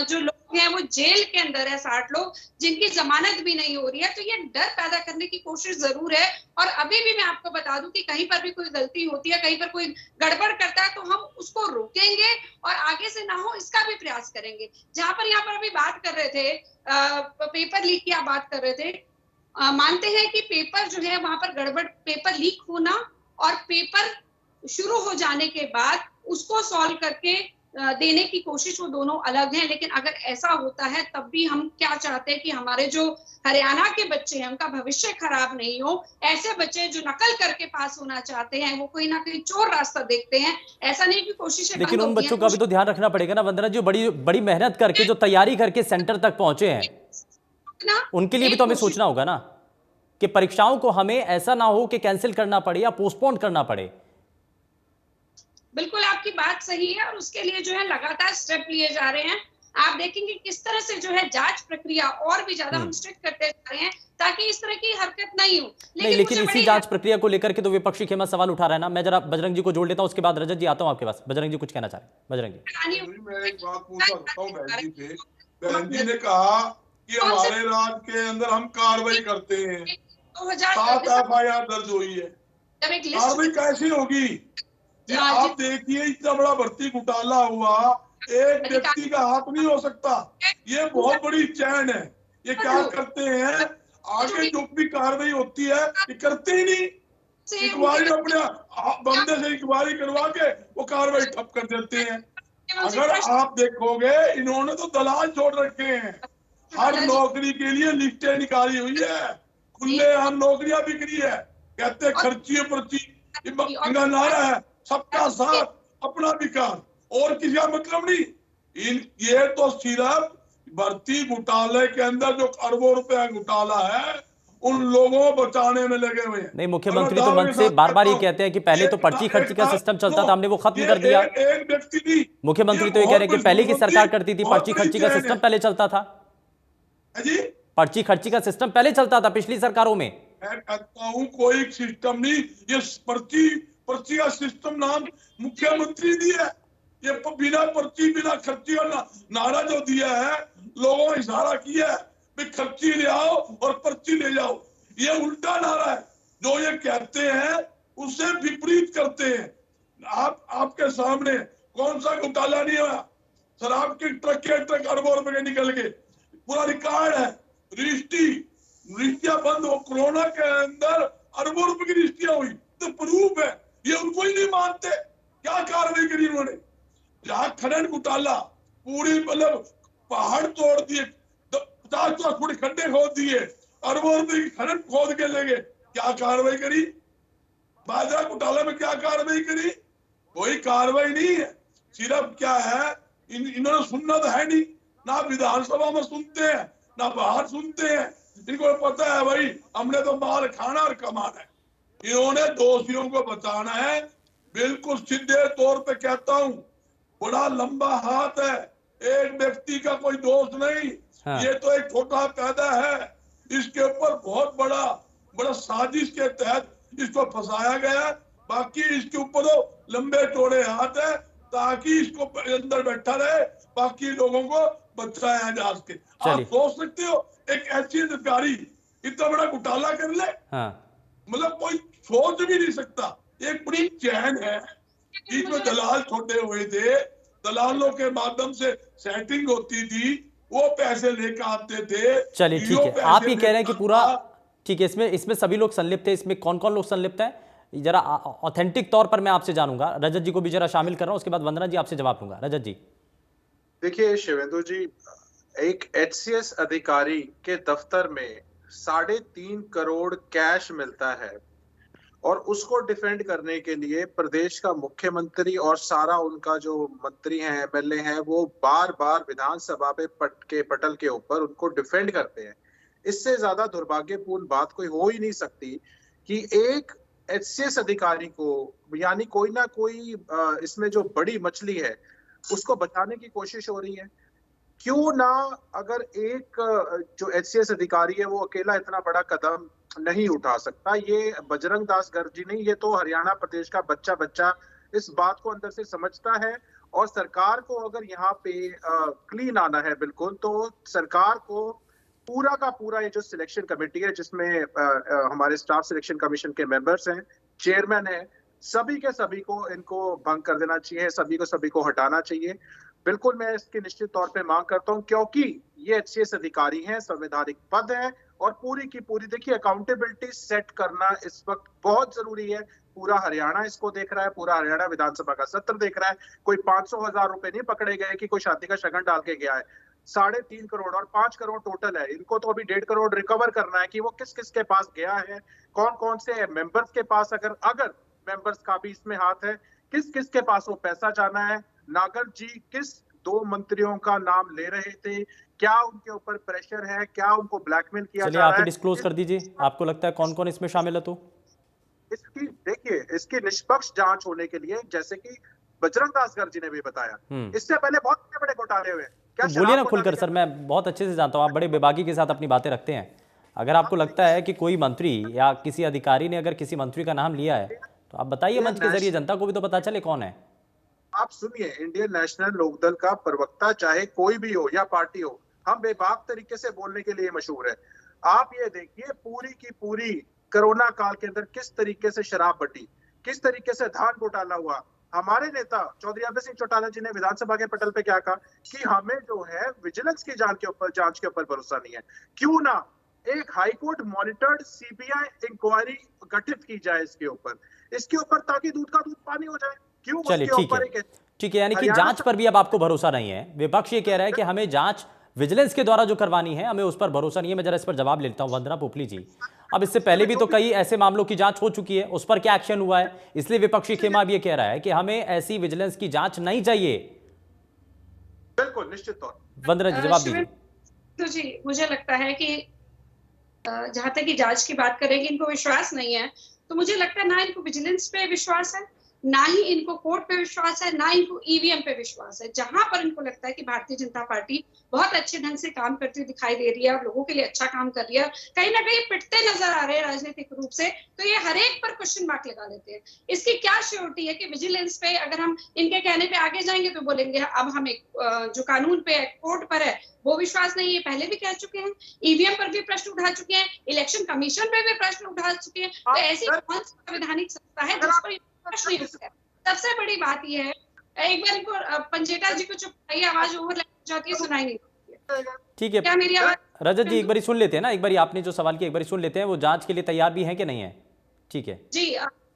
जो लोग हैं वो जेल के अंदर है, 60 लोग जिनकी जमानत भी नहीं हो रही है, तो ये डर पैदा करने की कोशिश जरूर है। और अभी भी मैं आपको बता दूं कि कहीं पर भी कोई गलती होती है, कहीं पर कोई गड़बड़ करता है, तो हम उसको रोकेंगे और आगे से ना हो इसका भी प्रयास करेंगे। जहां पर यहाँ पर अभी बात कर रहे थे, पेपर लीक की आप बात कर रहे थे, मानते हैं कि पेपर जो है वहां पर गड़बड़, पेपर लीक होना और पेपर शुरू हो जाने के बाद उसको सॉल्व करके देने की कोशिश, वो दोनों अलग हैं। लेकिन अगर ऐसा होता है तब भी हम क्या चाहते हैं कि हमारे जो हरियाणा के बच्चे हैं उनका भविष्य खराब नहीं हो। ऐसे बच्चे जो नकल करके पास होना चाहते हैं वो कोई ना कोई चोर रास्ता देखते हैं, ऐसा नहीं कि कोशिशें, लेकिन उन बच्चों का भी तो ध्यान रखना पड़ेगा ना वंदना जी, बड़ी बड़ी मेहनत करके जो तैयारी करके सेंटर तक पहुंचे हैं, उनके लिए भी तो हमें सोचना होगा ना कि परीक्षाओं को हमें ऐसा ना हो कि कैंसिल करना पड़े या पोस्टपोन करना पड़े। बिल्कुल आपकी बात सही है और उसके लिए जो है लगातार स्टेप लिए जा रहे हैं। आप देखेंगे किस तरह से जो है जांच प्रक्रिया और भी ज्यादा हम स्ट्रिक्ट करते जा रहे हैं ताकि इस तरह की हरकत नहीं हो। लेकिन इसी जांच प्रक्रिया को लेकर के तो विपक्षी खेमा सवाल उठा रहा है ना। मैं जरा बजरंग जी को जोड़ लेता हूं, उसके बाद रजत जी आता हूं आपके पास। बजरंग जी कुछ कहना चाह रहे हैं? बजरंग जी, मैं एक बात पूछ सकता हूं बहन जी से। बहन जी ने कहा कि हमारे राज्य के अंदर हम कार्रवाई करते हैं, 7 FIR दर्ज हुई है, कार्रवाई कैसी होगी? आप देखिए इतना बड़ा भर्ती घोटाला हुआ, एक व्यक्ति का हाथ नहीं हो सकता, ये बहुत बड़ी चैन है। ये क्या करते हैं, आगे जो भी कार्रवाई होती है ये करते ही नहीं, इंक्वायरी अपने बंदे से इंक्वायरी करवा के वो कार्रवाई ठप कर देते हैं। अगर आप देखोगे इन्होंने तो दलाल छोड़ रखे हैं, हर नौकरी के लिए लिस्टें निकाली हुई है, खुले आम नौकरियां बिक रही है, कहते खर्ची पर्ची, इनका नारा है सबका साथ अपना विकास, और किसी का मतलब नहीं। ये तो सिर्फ भर्ती घोटाले के अंदर जो अरबों रुपया घोटाला है उन लोगों को बचाने में लगे हुए हैं। नहीं, मुख्यमंत्री तो मंच से बार बार ये कहते हैं कि पहले तो पर्ची खर्ची का सिस्टम चलता था, हमने वो खत्म कर दिया। एक व्यक्ति नहीं, मुख्यमंत्री तो ये कह रहे हैं कि पहले की सरकार करती थी, पर्ची खर्ची का सिस्टम पहले चलता था जी, पर्ची खर्ची का सिस्टम पहले चलता था पिछली सरकारों में। मैं कहता हूँ कोई सिस्टम नहीं, ये पर्ची का सिस्टम नाम मुख्यमंत्री दिया है। ये बिना पर्ची बिना खर्ची का नारा जो दिया है, लोगों को इशारा किया है भी खर्ची ले आओ और पर्ची ले जाओ, ये उल्टा नारा है। जो ये कहते हैं उससे विपरीत करते हैं। आपके सामने कौन सा घोटाला नहीं हुआ, शराब के ट्रक अरबों रुपए के निकल के, पूरा रिकॉर्ड है। रजिस्ट्रियां बंद हो, कोरोना के अंदर अरबों रुपए की रजिस्ट्रियां हुई, तो प्रूफ है। ये उनको ही नहीं मानते, क्या कार्रवाई करी उन्होंने। जहाँ खनन घोटाला, पूरी मतलब पहाड़ तोड़ दिए, 50 फुट खड्डे खोद दिए, अरबों रुपए की खनन खोद के ले गए, क्या कार्रवाई करी। बाजरा घोटाला में क्या कार्रवाई करी, कोई कार्रवाई नहीं है। सिर्फ क्या है, इन्होंने सुनना तो है नहीं, ना विधानसभा में सुनते हैं ना बाहर सुनते हैं। इनको पता है भाई हमने तो मार खाना और कमाना है, इन्होंने दोषियों को बचाना है। बिल्कुल सीधे तौर पे कहता हूँ, बड़ा लंबा हाथ है, एक व्यक्ति का कोई दोष नहीं। हाँ। ये तो एक छोटा कायदा है, इसके ऊपर बहुत बड़ा साजिश के तहत इसको फंसाया गया। बाकी इसके ऊपर तो लंबे चौड़े हाथ है, ताकि इसको अंदर बैठा रहे, बाकी लोगों को बचाया जा सके। आप सोच सकते हो एक ऐसी अधिकारी इतना बड़ा घोटाला कर ले, हाँ। मतलब कोई सोच भी नहीं सकता। एक बड़ी चैन है, इसमें दलाल छोड़े हुए थे, दलालों के माध्यम से सेटिंग होती थी, वो पैसे लेकर आते थे। चलिए ठीक है, आप ये कह रहे हैं कि पूरा ठीक है, इसमें सभी लोग संलिप्त है। इसमें कौन कौन लोग संलिप्त है, जरा ऑथेंटिक तौर पर मैं आपसे जानूंगा। रजत जी को भी जरा शामिल कर रहा हूं, उसके बाद वंदना जी आपसे जवाब लूंगा। रजत जी, देखिए शिवेंदु जी, एक HCS अधिकारी के दफ्तर में 3.5 करोड़ कैश मिलता है, और उसको डिफेंड करने के लिए प्रदेश का मुख्यमंत्री और सारा उनका जो मंत्री हैं, MLA हैं, वो बार बार विधानसभा पे पटल के ऊपर उनको डिफेंड करते हैं। इससे ज्यादा दुर्भाग्यपूर्ण बात कोई हो ही नहीं सकती कि एक HCS अधिकारी को, यानी कोई ना कोई इसमें जो बड़ी मछली है उसको बचाने की कोशिश हो रही है। क्यों ना, अगर एक जो HCS अधिकारी है वो अकेला इतना बड़ा कदम नहीं उठा सकता। ये बजरंग दास गर्ग जी नहीं, ये तो हरियाणा प्रदेश का बच्चा इस बात को अंदर से समझता है। और सरकार को अगर यहाँ पे क्लीन आना है बिल्कुल, तो सरकार को पूरा का पूरा ये जो सिलेक्शन कमेटी है, जिसमें हमारे स्टाफ सिलेक्शन कमीशन के मेंबर्स हैं, चेयरमैन है, सभी के सभी को इनको भंग कर देना चाहिए, सभी को हटाना चाहिए। बिल्कुल मैं इसकी निश्चित तौर पे मांग करता हूं, क्योंकि ये HCS अधिकारी हैं, संवैधानिक पद है, और पूरी की पूरी देखिए अकाउंटेबिलिटी सेट करना इस वक्त बहुत जरूरी है। पूरा हरियाणा इसको देख रहा है, पूरा हरियाणा विधानसभा का सत्र देख रहा है। कोई 500,000 रुपए नहीं पकड़े गए कि कोई शादी का शगन डाल के गया है। 3.5 करोड़ और 5 करोड़ टोटल है। इनको तो अभी 1.5 करोड़ रिकवर करना है कि वो किस किस के पास गया है, कौन कौन से मेंबर्स के पास, अगर मेंबर्स का भी इसमें हाथ है, किस किस के पास वो पैसा जाना है। नागर जी किस 2 मंत्रियों का नाम ले रहे थे, क्या उनके ऊपर प्रेशर है, क्या उनको ब्लैकमेल किया जा रहा है। आप डिस्क्लोज कर दीजिए, आपको लगता है कौन कौन इसमें शामिल है। तो इसकी निष्पक्ष जांच होने के लिए, जैसे कि बजरंग दास गर्ग जी ने भी बताया, इससे पहले बहुत बड़े घोटाले हुए। क्या बोलिए ना खुलकर सर, मैं बहुत अच्छे से जानता हूँ, आप बड़े बेबाकी के साथ अपनी बातें रखते हैं। अगर आपको लगता है कि कोई मंत्री या किसी अधिकारी ने अगर किसी मंत्री का नाम लिया है, तो आप बताइए मंच के जरिए, जनता को भी तो पता चले कौन है। आप सुनिए, इंडियन नेशनल लोकदल का प्रवक्ता चाहे कोई भी हो या पार्टी हो, हम बेबाक तरीके से बोलने के लिए मशहूर है। आप ये देखिए पूरी की पूरी कोरोना काल के अंदर किस तरीके से शराब बटी, किस तरीके से धान घोटाला हुआ, हमारे नेता चौधरी अभय सिंह चौटाला जी ने विधानसभा के पटल पे क्या कहा कि हमें जो है विजिलेंस की जांच के ऊपर भरोसा नहीं है, क्यों ना एक हाईकोर्ट मॉनिटर्ड सीबीआई इंक्वायरी गठित की जाए इसके ऊपर ताकि दूध का दूध पानी हो जाए। क्यों चलिए ठीक है, यानी कि जांच पर भी अब आपको भरोसा नहीं है। विपक्ष ये कह रहा है कि हमें जांच विजिलेंस के द्वारा जो करवानी है हमें उस पर भरोसा नहीं है। मैं जरा इस पर जवाब लेता हूं वंदना पोफली जी। अब इससे पहले भी तो कई ऐसे मामलों की जांच हो चुकी है, उस पर क्या एक्शन हुआ है? इसलिए विपक्षी खेमा अब ये कह रहा है कि हमें ऐसी विजिलेंस की जांच नहीं चाहिए। बिल्कुल निश्चित तौर। वंदना जी जवाब दीजिए। तो जी मुझे लगता है कि जहां तक की जांच की बात करेंगे, इनको विश्वास नहीं है, तो मुझे लगता है ना इनको विजिलेंस पे विश्वास है, ना ही इनको कोर्ट पे विश्वास है, ना इनको ईवीएम पे विश्वास है। जहां पर इनको लगता है कि भारतीय जनता पार्टी बहुत अच्छे ढंग से काम करती हुई दिखाई दे रही है और लोगों के लिए अच्छा काम कर रही है, कहीं ना कहीं पिटते नजर आ रहे हैं राजनीतिक रूप से, तो ये हर एक पर क्वेश्चन मार्क लगा लेते हैं। इसकी क्या श्योरिटी है कि विजिलेंस पे अगर हम इनके कहने पे आगे जाएंगे तो बोलेंगे अब हमें जो कानून पे कोर्ट पर है वो विश्वास नहीं है, पहले भी कह चुके हैं, ईवीएम पर भी प्रश्न उठा चुके हैं, इलेक्शन कमीशन पे भी प्रश्न उठा चुके हैं। तो ऐसी कौन सी संवैधानिक संस्था है जिस पर प्रश्न नहीं उठता है? सबसे बड़ी बात यह है, एक बार इनको पंजेटा जी को चुप कराइए, आवाज ओवरलैप हो जाती है, सुनाई नहीं देती है। ठीक है, क्या मेरी आवाज? रजत जी एक बारी सुन लेते हैं ना, एक बारी आपने जो सवाल किया एक बारी सुन लेते हैं। वो जांच के लिए तैयार भी है कि नहीं है? ठीक है जी,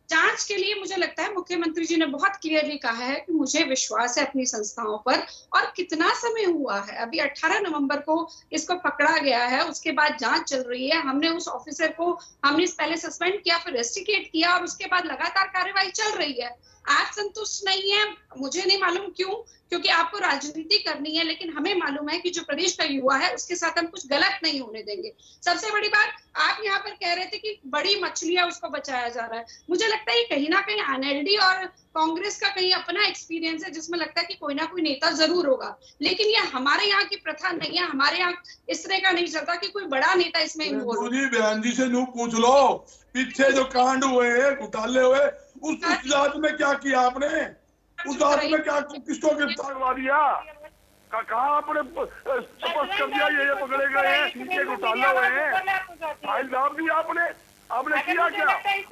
जांच के लिए मुझे लगता है मुख्यमंत्री जी ने बहुत क्लियरली कहा है कि मुझे विश्वास है अपनी संस्थाओं पर। और कितना समय हुआ है, अभी 18 नवंबर को इसको पकड़ा गया है, उसके बाद जांच चल रही है। हमने उस ऑफिसर को पहले सस्पेंड किया, फिर रेस्टिकेट किया और उसके बाद लगातार कार्यवाही चल रही है। आप संतुष्ट नहीं है, मुझे नहीं मालूम क्यों, क्योंकि आपको राजनीति करनी है, लेकिन हमें मालूम है कि जो प्रदेश का युवा है उसके साथ हम कुछ गलत नहीं होने देंगे। सबसे बड़ी बात, आप यहाँ पर कह रहे थे कि बड़ी मछलियां उसको बचाया जा रहा है। मुझे लगता है कहीं ना कहीं एनएलडी और कांग्रेस का कहीं अपना एक्सपीरियंस है, जिसमें लगता है कि कोई ना कोई नेता जरूर होगा, लेकिन ये हमारे यहाँ की प्रथा नहीं है, हमारे यहाँ इस तरह का नहीं चलता कि कोई बड़ा नेता इसमें इन्वॉल्व हो। बहन जी से यूं पूछ लो, पीछे जो कांड हुए हैं, घोटाले हुए, उस जांच में क्या किया आपने? उस जांच में क्या, किसको गिरफ्तार करवा दिया? कहा आपने स्पष्ट कर दिया ये पकड़े गए हैं, पीछे घोटाले हुए हैं, फाइल दाब दी आपने किया क्या?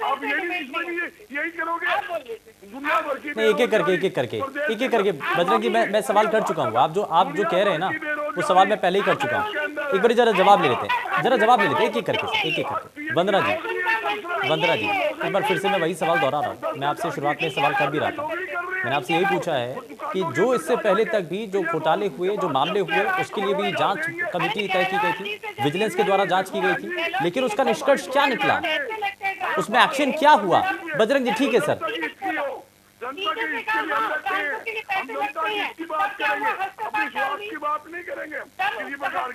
आप यही करोगे? दुनिया भर की एक एक करके बजरंग जी मैं सवाल कर चुका हूँ। आप जो कह रहे हैं ना वो सवाल मैं पहले ही कर चुका हूँ। एक बार जरा जवाब ले लेते हैं, एक एक करके। वंदना जी एक बार फिर से मैं वही सवाल दोहरा रहा हूँ। मैं आपसे शुरुआत में सवाल कर भी रहा था, मैंने आपसे यही पूछा है कि जो इससे पहले तक भी जो घोटाले हुए, जो मामले हुए, उसके लिए भी जांच कमेटी तय की गई थी, विजिलेंस के द्वारा जांच की गई थी, लेकिन उसका निष्कर्ष क्या निकला, उसमें एक्शन क्या हुआ? बजरंग जी ठीक है सर, जनता की बात करेंगे, अपनी स्वार्थ की बात नहीं करेंगे किसी प्रकार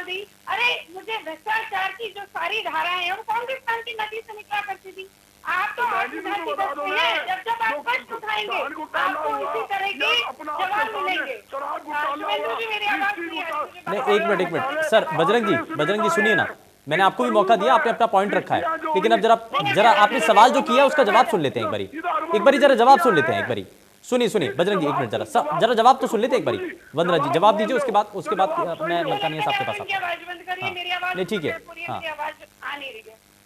की। अरे मुझे भ्रष्टाचार की जो सारी धाराएं हैं वो कांग्रेस पार्टी की नदी से निकला करती थी। आप तो जब आप प्रश्न उठाएंगे आपको इसी तरह के जवाब मिलेंगे। नहीं एक मिनट सर, बजरंग जी सुनिए ना, मैंने आपको भी मौका दिया, आपने अपना पॉइंट रखा है, लेकिन अब जरा आपने सवाल जो किया उसका जवाब सुन लेते हैं एक बारी जरा जवाब सुन लेते हैं एक बारी। सुनिए बजरंग जी एक मिनट जरा जवाब तो सुन लेते हैं एक बारी। वंदना जी जवाब दीजिए, उसके बाद मैं मलकानिया साहब के पास आता हूं। नहीं ठीक है, हाँ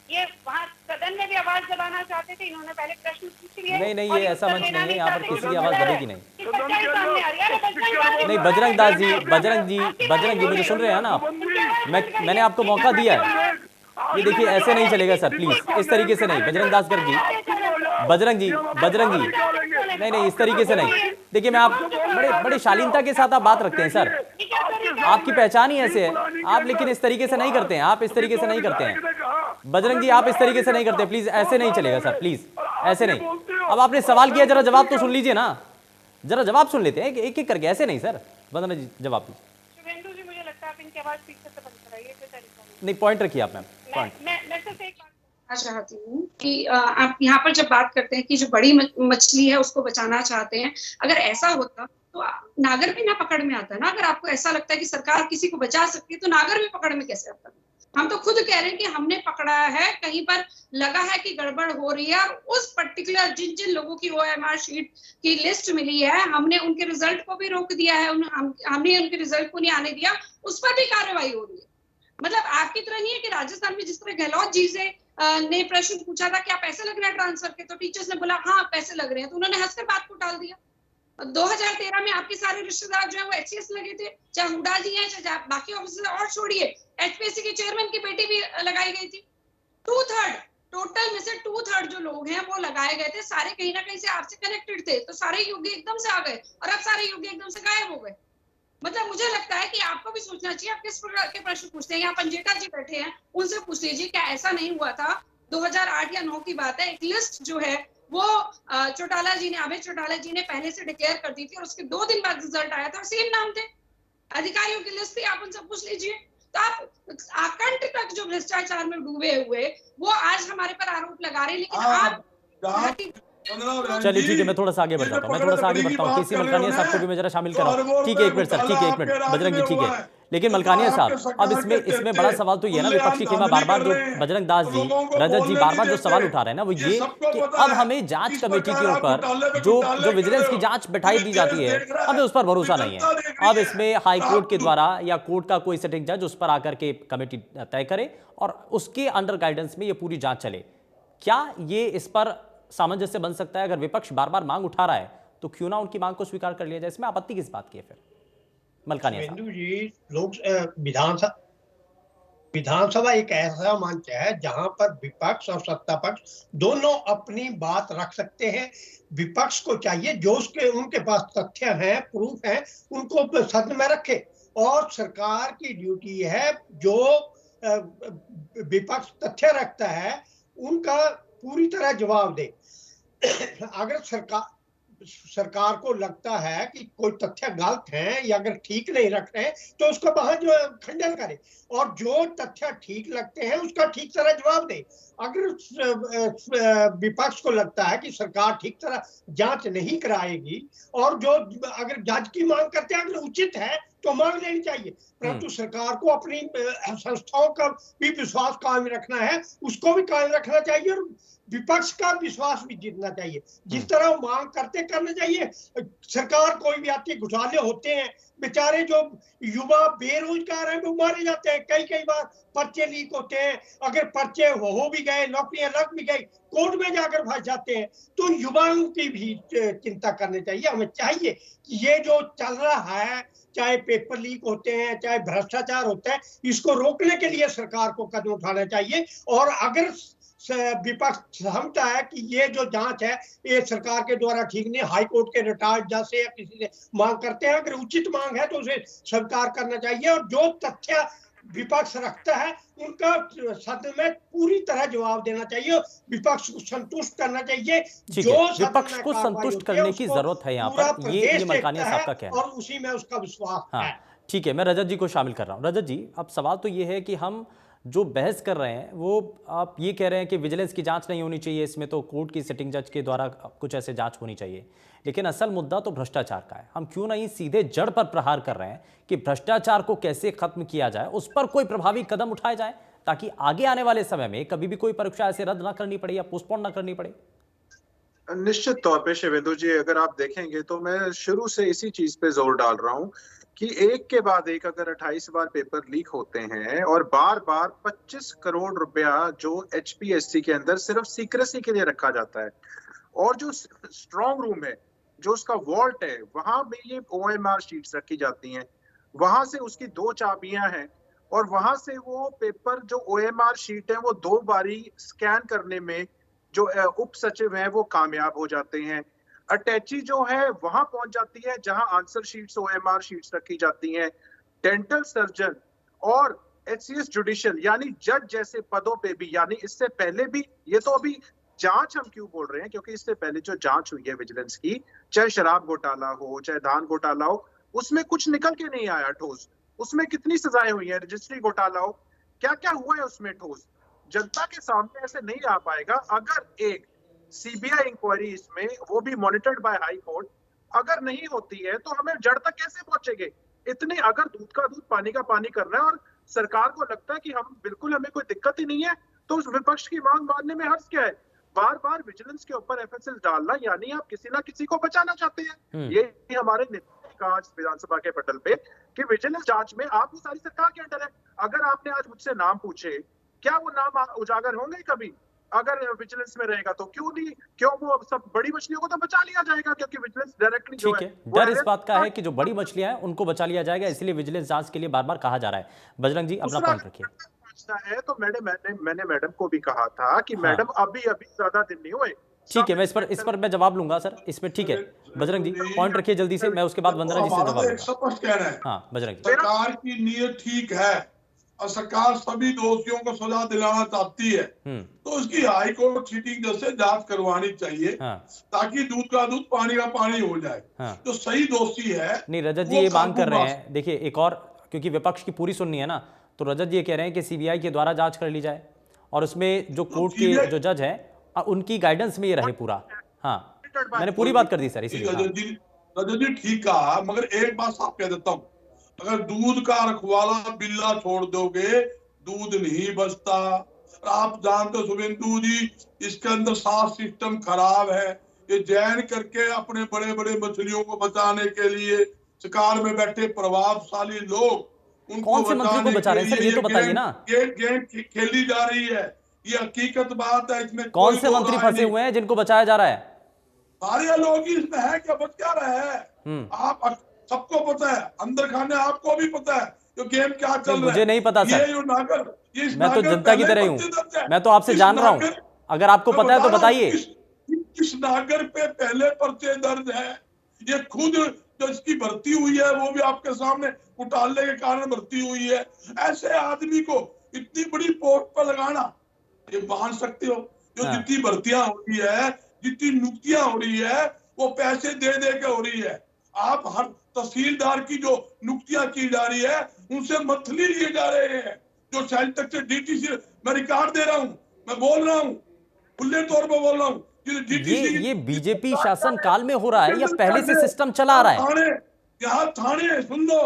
ये वहाँ सदन में भी आवाज दबाना चाहते थे, इन्होंने पहले प्रश्न पूछ लिए। नहीं ये ऐसा मंच नहीं है, यहाँ पर किसी की आवाज दबेगी नहीं। नहीं बजरंग जी मुझे सुन रहे हैं ना आप? मैंने आपको मौका दिया है, ये देखिए ऐसे नहीं चलेगा सर, प्लीज इस तरीके से नहीं। बजरंग जी नहीं इस तरीके से नहीं। देखिए मैं आप बड़े शालीनता के साथ आप बात रखते हैं सर, आपकी पहचान ही ऐसे है आप, लेकिन इस तरीके से नहीं करते हैं आप, इस तरीके से नहीं करते हैं बजरंग जी, आप इस तरीके से नहीं करते, प्लीज ऐसे नहीं चलेगा सर, प्लीज ऐसे नहीं। अब आपने सवाल किया, जरा जवाब तो सुन लीजिए ना, जरा जवाब सुन लेते हैं एक एक करके, ऐसे नहीं सर। वंदना जी जवाब दीजिए। मुझे लगता है आप इनकी आवाज ठीक से बंद कराइए, नहीं पॉइंट रखिए आप मैम। मैं सिर्फ एक बात चाहती हूँ कि आप यहाँ पर जब बात करते हैं कि जो बड़ी मछली है उसको बचाना चाहते हैं, अगर ऐसा होता तो नागर भी ना पकड़ में आता ना। अगर आपको ऐसा लगता है कि सरकार किसी को बचा सकती है तो नागर भी पकड़ में कैसे आता? हम तो खुद कह रहे हैं कि हमने पकड़ा है, कहीं पर लगा है कि गड़बड़ हो रही है, और उस पर्टिकुलर जिन लोगों की OMR शीट की लिस्ट मिली है हमने उनके रिजल्ट को भी रोक दिया है, हमने उनके रिजल्ट को नहीं आने दिया, उस पर भी कार्रवाई हो रही है। मतलब आपकी तरह नहीं है कि राजस्थान में जिस तरह गहलोत जी से ने प्रश्न पूछा था क्या पैसे लग रहे हैं ट्रांसफर के, तो टीचर्स ने बोला हाँ पैसे लग रहे हैं, तो उन्होंने हंसकर बात को टाल दिया। 2013 में आपके सारे रिश्तेदार जो है वो एचसीएस लगे थे, चाहे हुडा जी हैं चाहे बाकी ऑफिसर, और छोड़िए एचपीएससी के चेयरमैन की बेटी भी लगाई गई थी। 2/3 टोटल में से 2/3 जो लोग हैं वो लगाए गए थे, सारे कहीं ना कहीं से आपसे कनेक्टेड थे, तो सारे योग्य एकदम से आ गए और अब सारे योग्य एकदम से गायब हो गए। मतलब मुझे लगता है कि आपको भी सोचना चाहिए, आप किस प्रकार के प्रश्न पूछते हैं। यहाँ पंजेटा जी बैठे हैं, उनसे पूछ लीजिए क्या ऐसा नहीं हुआ था 2008 या 9 की बात है, एक लिस्ट जो है वो चौटाला जी ने, अभय चौटाला जी ने पहले से डिक्लेयर कर दी थी और उसके 2 दिन बाद रिजल्ट आया था और सेम नाम थे, अधिकारियों की लिस्ट थी, आप उनसे पूछ लीजिए। तो आप आकंठ तक जो भ्रष्टाचार में डूबे हुए वो आज हमारे पर आरोप लगा रहे हैं, लेकिन आप चलिए ठीक है, मैं थोड़ा सा आगे बढ़ जाता हूँ, केसी मलकानिया साहब को भी मैं जरा शामिल कर रहा हूँ। ठीक है, एक मिनट सर, ठीक है, एक मिनट बजरंग जी, ठीक है, लेकिन मलकानिया साहब अब इसमें बड़ा सवाल तो ये है ना, विपक्षी खेमा बार-बार जो बजरंग दास जी, रजत जी बार-बार जो सवाल उठा रहे हैं ना वो ये कि अब हमें जांच कमेटी के ऊपर जो विजिलेंस की जांच बैठाई दी जाती है, हमें उस पर भरोसा नहीं है। अब इसमें हाई कोर्ट के द्वारा या कोर्ट का कोई सिटिंग जज उस पर आकर के कमेटी तय करे और उसके अंडर गाइडेंस में ये पूरी जांच चले। क्या ये इस पर सामंजस्य बन सकता है? अगर विपक्ष बार-बार मांग उठा रहा है तो क्यों ना उनकी मांग को स्वीकार कर लिया जाए, इसमें आपत्ति किस बात की है फिर? मलकानिया साहब जी, लोग विधानसभा एक ऐसा मंच है जहां पर विपक्ष और सत्ता पक्ष दोनों अपनी बात रख सकते हैं। विपक्ष को चाहिए जो उनके पास तथ्य हैं, प्रूफ हैं, उनको सदन में रखे और सरकार की ड्यूटी है जो विपक्ष तथ्य रखता है उनका पूरी तरह जवाब दे। अगर सरकार को लगता है कि कोई तथ्य गलत है या अगर ठीक नहीं रख रहे हैं तो उसका वहां जो खंडन करे और जो तथ्य ठीक लगते हैं उसका ठीक तरह जवाब दे। अगर विपक्ष को लगता है कि सरकार ठीक तरह जांच नहीं कराएगी और जो अगर जांच की मांग करते हैं अगर उचित है तो मांग लेनी चाहिए, परंतु सरकार को अपनी संस्थाओं का भी विश्वास कायम रखना है, उसको भी कायम रखना चाहिए और विपक्ष का विश्वास भी जीतना चाहिए। जिस तरह मांग करना चाहिए। सरकार कोई भी आती है, घोटाले होते हैं, बेचारे जो युवा बेरोजगार हैं वो मारे जाते हैं, कई बार पर्चे लीक होते हैं, अगर पर्चे हो भी गए, नौकरियां लग भी गई, कोर्ट में जाकर फंस जाते हैं, तो युवाओं की भी चिंता करनी चाहिए। हमें चाहिए कि ये जो चल रहा है, चाहे पेपर लीक होते हैं, चाहे भ्रष्टाचार होता है, इसको रोकने के लिए सरकार को कदम उठाना चाहिए। और अगर विपक्ष समझता है कि ये जो जांच है ये सरकार के द्वारा ठीक नहीं, हाई कोर्ट के रिटायर्ड जज से या किसी से मांग करते हैं, अगर उचित मांग है तो उसे स्वीकार करना चाहिए और जो तथ्य विपक्ष रखता है उनका सदन में पूरी तरह जवाब देना चाहिए, विपक्ष को संतुष्ट करना चाहिए। जो विपक्ष को संतुष्ट करने की जरूरत है यहाँ पर, ये मलकानिया साहब का कहना और उसी में उसका विश्वास है। ठीक है, मैं रजत जी को शामिल कर रहा हूँ। रजत जी, अब सवाल तो ये है कि हम जो बहस कर रहे हैं वो आप ये कह रहे हैं कि विजिलेंस की जांच नहीं होनी चाहिए, इसमें तो कोर्ट की सिटिंग जज के द्वारा कुछ ऐसे जांच होनी चाहिए, लेकिन असल मुद्दा तो भ्रष्टाचार का है। हम क्यों नहीं सीधे जड़ पर प्रहार कर रहे हैं कि भ्रष्टाचार को कैसे खत्म किया जाए, उस पर कोई प्रभावी कदम उठाए जाए ताकि आगे आने वाले समय में कभी भी कोई परीक्षा ऐसे रद्द ना करनी पड़े या पोस्टपोन ना करनी पड़े। निश्चित तौर पे शिवेंदु जी, अगर आप देखेंगे तो मैं शुरू से इसी चीज पे जोर डाल रहा हूं कि एक के बाद एक अगर 28 बार पेपर लीक होते हैं और बार बार 25 करोड़ रुपया जो एचपीएससी के अंदर सिर्फ सीक्रेसी के लिए रखा जाता है और जो स्ट्रॉन्ग रूम है, जो उसका वॉल्ट है, वहां में ये ओएमआर शीट्स रखी जाती हैं, वहां से उसकी 2 चाबियां हैं और वहां से वो पेपर जो ओएमआर शीट है वो 2 बारी स्कैन करने में जो उप सचिव हैं वो कामयाब हो जाते हैं। अटैची जो है वहां पहुंच जाती है जहां आंसर शीट्स, ओएमआर शीट्स रखी जाती हैं। डेंटल सर्जन और एचसीएस जुडिशियल यानी जज जैसे पदों पे भी, यानी इससे पहले भी, ये तो अभी जांच हम क्यों बोल रहे हैं क्योंकि इससे पहले जो जांच हुई है विजिलेंस की, चाहे शराब घोटाला हो, चाहे धान घोटाला हो, उसमें कुछ निकल के नहीं आया ठोस। उसमें कितनी सजाएं हुई है, रजिस्ट्री घोटाला हो, क्या क्या हुआ है उसमें ठोस, जनता के सामने ऐसे नहीं आ पाएगा। अगर एक सीबीआई इंक्वायरी इसमें, वो भी मॉनिटर्ड बाय हाई कोर्ट, अगर नहीं होती है तो हमें जड़ तक कैसे पहुंचेंगे। इतने अगर दूध का दूध पानी का पानी करना है और सरकार को लगता है कि हम बिल्कुल, हमें कोई दिक्कत ही नहीं है, तो उस विपक्ष की मांग मानने में हर्ज क्या है। बार बार विजिलेंस के ऊपर एफएसएल डालना यानी आप किसी ना किसी को बचाना चाहते हैं। ये हमारे नेता का आज विधानसभा के पटल पे कि विजिलेंस जांच में आप वो सारी सरकार के अंडर है। अगर आपने आज मुझसे नाम पूछे क्या वो नाम उजागर होंगे कभी? अगर विजिलेंस में रहेगा तो क्यों वो सब बड़ी मछलियों को तो बचा लिया जाएगा, क्योंकि विजिलेंस डायरेक्टली जो ठीक है, डर इस बात का है कि जो बड़ी मछलियां हैं उनको बचा लिया जाएगा, इसलिए विजिलेंस जांच के लिए बार बार कहा जा रहा है। बजरंग जी अपना पॉइंट रखिए। है तो मैंने मैडम को भी कहा था कि मैडम अभी ज्यादा दिन नहीं हुए। ठीक है, मैं इस पर मैं जवाब लूंगा सर, इसमें ठीक है। बजरंग जी पॉइंट रखिए जल्दी से, मैं उसके बाद वंदना जी से जवाब लूंगा। स्पष्ट कहना है, हाँ बजरंग जी, सरकार की नीयत ठीक है और सरकार सभी दोषियों को सजा दिलाना चाहती है, तो उसकी हाई कोर्ट सिटिंग जज से जांच करवानी चाहिए, ताकि दूध का दूध पानी का पानी हो जाए। जो सही दोषी है, नहीं रजत जी ये मांग कर रहे हैं, देखिए एक और, क्योंकि विपक्ष की पूरी सुननी है ना, तो रजत जी ये कह रहे हैं कि सीबीआई के द्वारा जांच कर ली जाए और उसमें जो कोर्ट के जो जज हैं उनकी गाइडेंस में ये रहे पूरा। हाँ मैंने पूरी बात कर दी सर, इसीलिए। रजत जी ठीक कहा, मगर एक बात साफ कह देता हूँ, अगर दूध का रखवाला बिल्ला छोड़ दोगे दूध नहीं बचता। आप जानते हो शुभेंदु जी, इसके अंदर साफ सिस्टम खराब है। ये जैन करके अपने बड़े बड़े मछलियों को बचाने के लिए शिकार में बैठे प्रभावशाली लोग, कौन से मंत्री को बचा रहे हैं सर, ये तो बताइए ना। गेम खेली जा रही है, ये हकीकत बात है। इसमें कौन से मंत्री फंसे हुए हैं जिनको बचाया जा रहा है? सारे लोग ही इसमें है, क्या बच क्या रहे हैं? आप सबको पता है, अंदर खाने आपको भी पता है जो गेम क्या चल रहा है। मुझे नहीं पता सर, मैं तो जनता की तरह हूँ, मैं तो आपसे जान रहा हूँ, अगर आपको पता है तो बताइए। किस नागर पे पहले पर्चे दर्ज है? ये खुद जो इसकी भर्ती हुई है वो भी आपके सामने घोटाले के कारण भर्ती हुई है। ऐसे आदमी को इतनी बड़ी पोस्ट पर लगाना, ये मान सकते हो? जो जितनी भर्तियां हो रही है, जितनी नियुक्तियां हो रही है, वो पैसे दे दे के हो रही है। आप हर तहसीलदार की जो नियुक्तियां की जा रही है उनसे मंथली लिए जा रहे हैं। जो सेल्टक से डीटीसी, मैं रिकॉर्ड दे रहा हूँ, मैं बोल रहा हूँ, खुले तौर पर बोल रहा हूँ। ये बीजेपी शासन काल में हो रहा है या पहले से सिस्टम चला आ रहा है? यहाँ थाने सुन लो,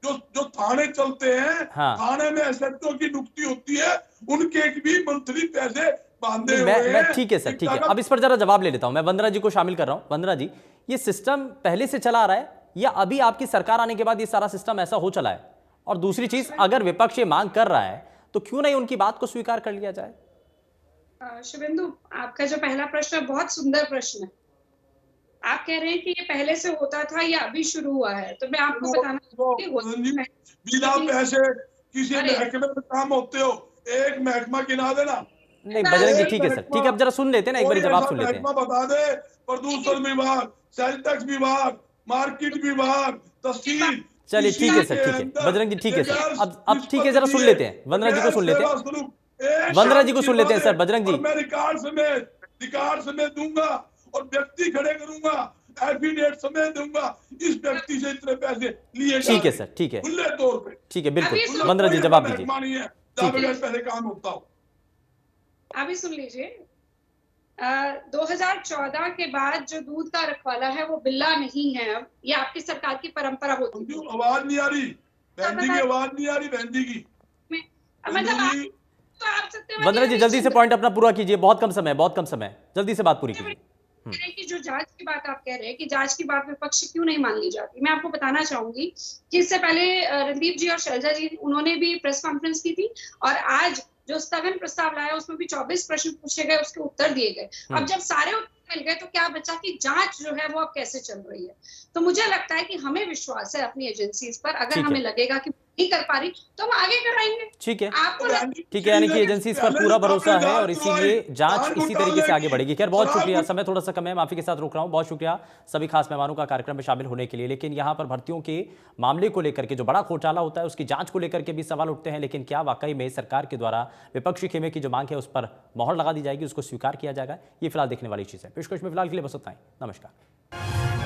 जो थाने चलते हैं, थाने में एसएचओ की नियुक्ति होती है, उनके भी मंथली पैसे बांधे हुए हैं। ठीक है सर, ठीक है, अब इस पर जरा जवाब ले लेता हूं। मैं वंदना जी को शामिल कर रहा हूं। वंदना जी, ये सिस्टम पहले से चला आ रहा है या अभी आपकी सरकार आने के बाद ये सारा सिस्टम ऐसा हो चला है? और दूसरी चीज, अगर विपक्ष ये मांग कर रहा है तो क्यों नहीं उनकी बात को स्वीकार कर लिया जाए? शुभेंदु, आपका जो पहला प्रश्न है बहुत सुंदर प्रश्न है। आप कह रहे हैं कि ये पहले से होता था या अभी शुरू हुआ है, तो मैं आपको बताना, बिना पैसे किसी महकमे में काम होते हो, एक महकमा गिना देना। नहीं बजरंग जी, ठीक है सर, ठीक है, अब जरा सुन लेते हैं ना, एक बार जवाब सुन लेते हैं। बता दे, प्रदूषण विभाग, सेल टैक्स विभाग, मार्केट विभाग, तहसील। चलिए ठीक है सर, ठीक है बजरंग जी, ठीक है सर, अब ठीक है, जरा सुन लेते हैं, वंदना जी को सुन लेते हैं, वंदना जी को सुन लेते हैं सर। बजरंग जी, मैं रिकॉर्ड समेत दूंगा और व्यक्ति खड़े करूंगा, एफिडेविट समेत दूंगा, इस व्यक्ति से इतने पैसे लिए। ठीक है सर, ठीक है, खुले तौर पे, ठीक है, बिल्कुल। वंदना जी जवाब दीजिए। पहले काम होता हो। अभी सुन लीजिए, 2014 के बाद जो दूध का रखवाला है वो बिल्ला नहीं है। अब ये आपकी सरकार की परंपरा होती है। आवाज नहीं आ रही बहन जी की, आवाज नहीं आ रही बहन जी की। वंदना जी जल्दी से पॉइंट अपना पूरा कीजिए, बहुत कम समय, जल्दी से बात पूरी कीजिए। कि जो जांच की बात आप कह रहे हैं कि जांच की बात विपक्ष क्यों नहीं मान ली जाती, मैं आपको बताना चाहूंगी कि इससे पहले रणदीप जी और शैलजा जी, उन्होंने भी प्रेस कॉन्फ्रेंस की थी और आज जो स्थगन प्रस्ताव लाया उसमें भी 24 प्रश्न पूछे गए, उसके उत्तर दिए गए। अब जब सारे उत्तर मिल गए तो क्या बचा कि जांच जो है वो अब कैसे चल रही है। तो मुझे लगता है कि हमें विश्वास है अपनी एजेंसीज पर, अगर हमें लगेगा कि नहीं कर पा रही तो हम आगे कराएंगे। ठीक है, आपको ठीक है, यानी कि एजेंसीज पर पूरा भरोसा है और इसीलिए जांच इसी तरीके से आगे बढ़ेगी। खैर बहुत शुक्रिया, समय थोड़ा सा कम है, माफी के साथ रोक रहा हूं। बहुत शुक्रिया सभी खास मेहमानों का कार्यक्रम में शामिल होने के लिए। लेकिन यहाँ पर भर्तियों के मामले को लेकर के जो बड़ा घोटाला होता है उसकी जांच को लेकर के भी सवाल उठते हैं। लेकिन क्या वाकई में सरकार के द्वारा विपक्षी खेमे की जो मांग है उस पर मोहर लगा दी जाएगी, उसको स्वीकार किया जाएगा? ये फिलहाल देखने वाली चीज है। पेशकश में फिलहाल के लिए बस इतना ही। नमस्कार।